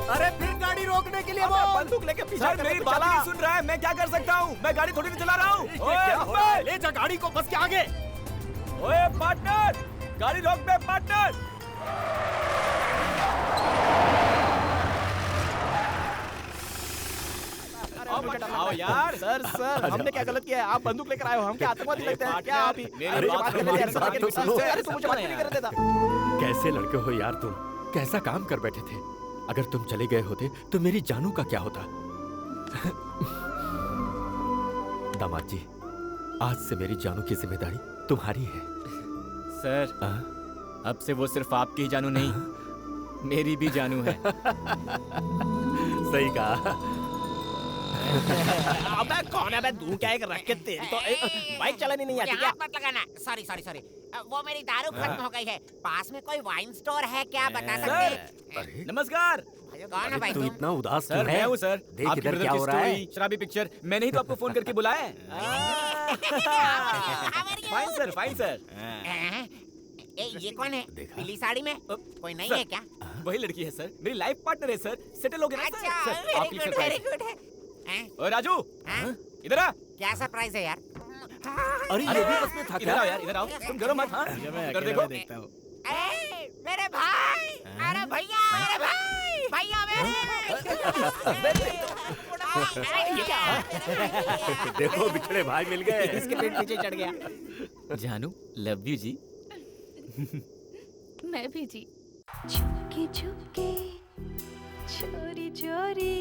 अरे फिर गाड़ी रोकने के लिए अब मैं बंदूक लेके पीछे सर, मेरी बात नहीं सुन रहा है, मैं क्या कर सकता हूँ? मैं गाड़ी थोड़ी नहीं चला रहा हूँ। क्या हो रहा है? ले जा गाड़ी को बस के आगे। ओए पार्टनर, गाड़ी रोक बे पार्टनर। आओ यार। सर हमने क्या गलत किया है? आप बंदूक लेकर आए हो, हम क्या आतंकवादी लगते हैं क्या? आप ही मेरी बात तो सुनो। अरे तू मुझे बात नहीं करने देता। कैसे लड़के हो यार तुम? कैसा काम कर बैठे थे? अगर तुम चले गए होते तो मेरी जानू का क्या होता? दामाद जी, आज से मेरी जानू की जिम्मेदारी तुम्हारी है। सर, अब से वो सिर्फ आपकी ही जानू नहीं, मेरी भी जानू है। सही कहा। अबे कौन है बे? तू क्या एक रख के तेरी तो बाइक चलानी नहीं आती क्या? हाथ मत लगाना। सॉरी। वो मेरी दारू खत्म हो गई है। पास में कोई वाइन स्टोर है क्या, बता सकते हैं? नमस्कार। कौन है भाई तू तुम? इतना उदास सर क्यों है? मैं हूँ सर। देख आपकी इधर brother क्या की हो रहा है? story, शराबी पिक्चर, मैंने ही तो आपको फोन करके बुलाया है। Fine sir. ये कौन है पीली साड़ी में? कोई नहीं सर, है क्या? वही लड़की है सर, मेरी लाइफ पार्टनर है सर, सेटल हो गया ना सर। अच्छा, सर, आपके लिए वेरी surprise। गुड है। ओए राजू, इधर आ। क्या सरप्राइज है यार? अरे ये भी बस में था इधर क्या? आओ यार, इधर आओ, तुम डरो मत। हाँ, इधर देखो। मेरे भाई, अरे भैया, मेरे भाई, भैया मेरे। देखो बिछड़े भाई मिल गए। इसके पेट पीछे चढ़ गया। जानू, लव यू जी। मैं भी जी। चुपके चुपके चोरी चोरी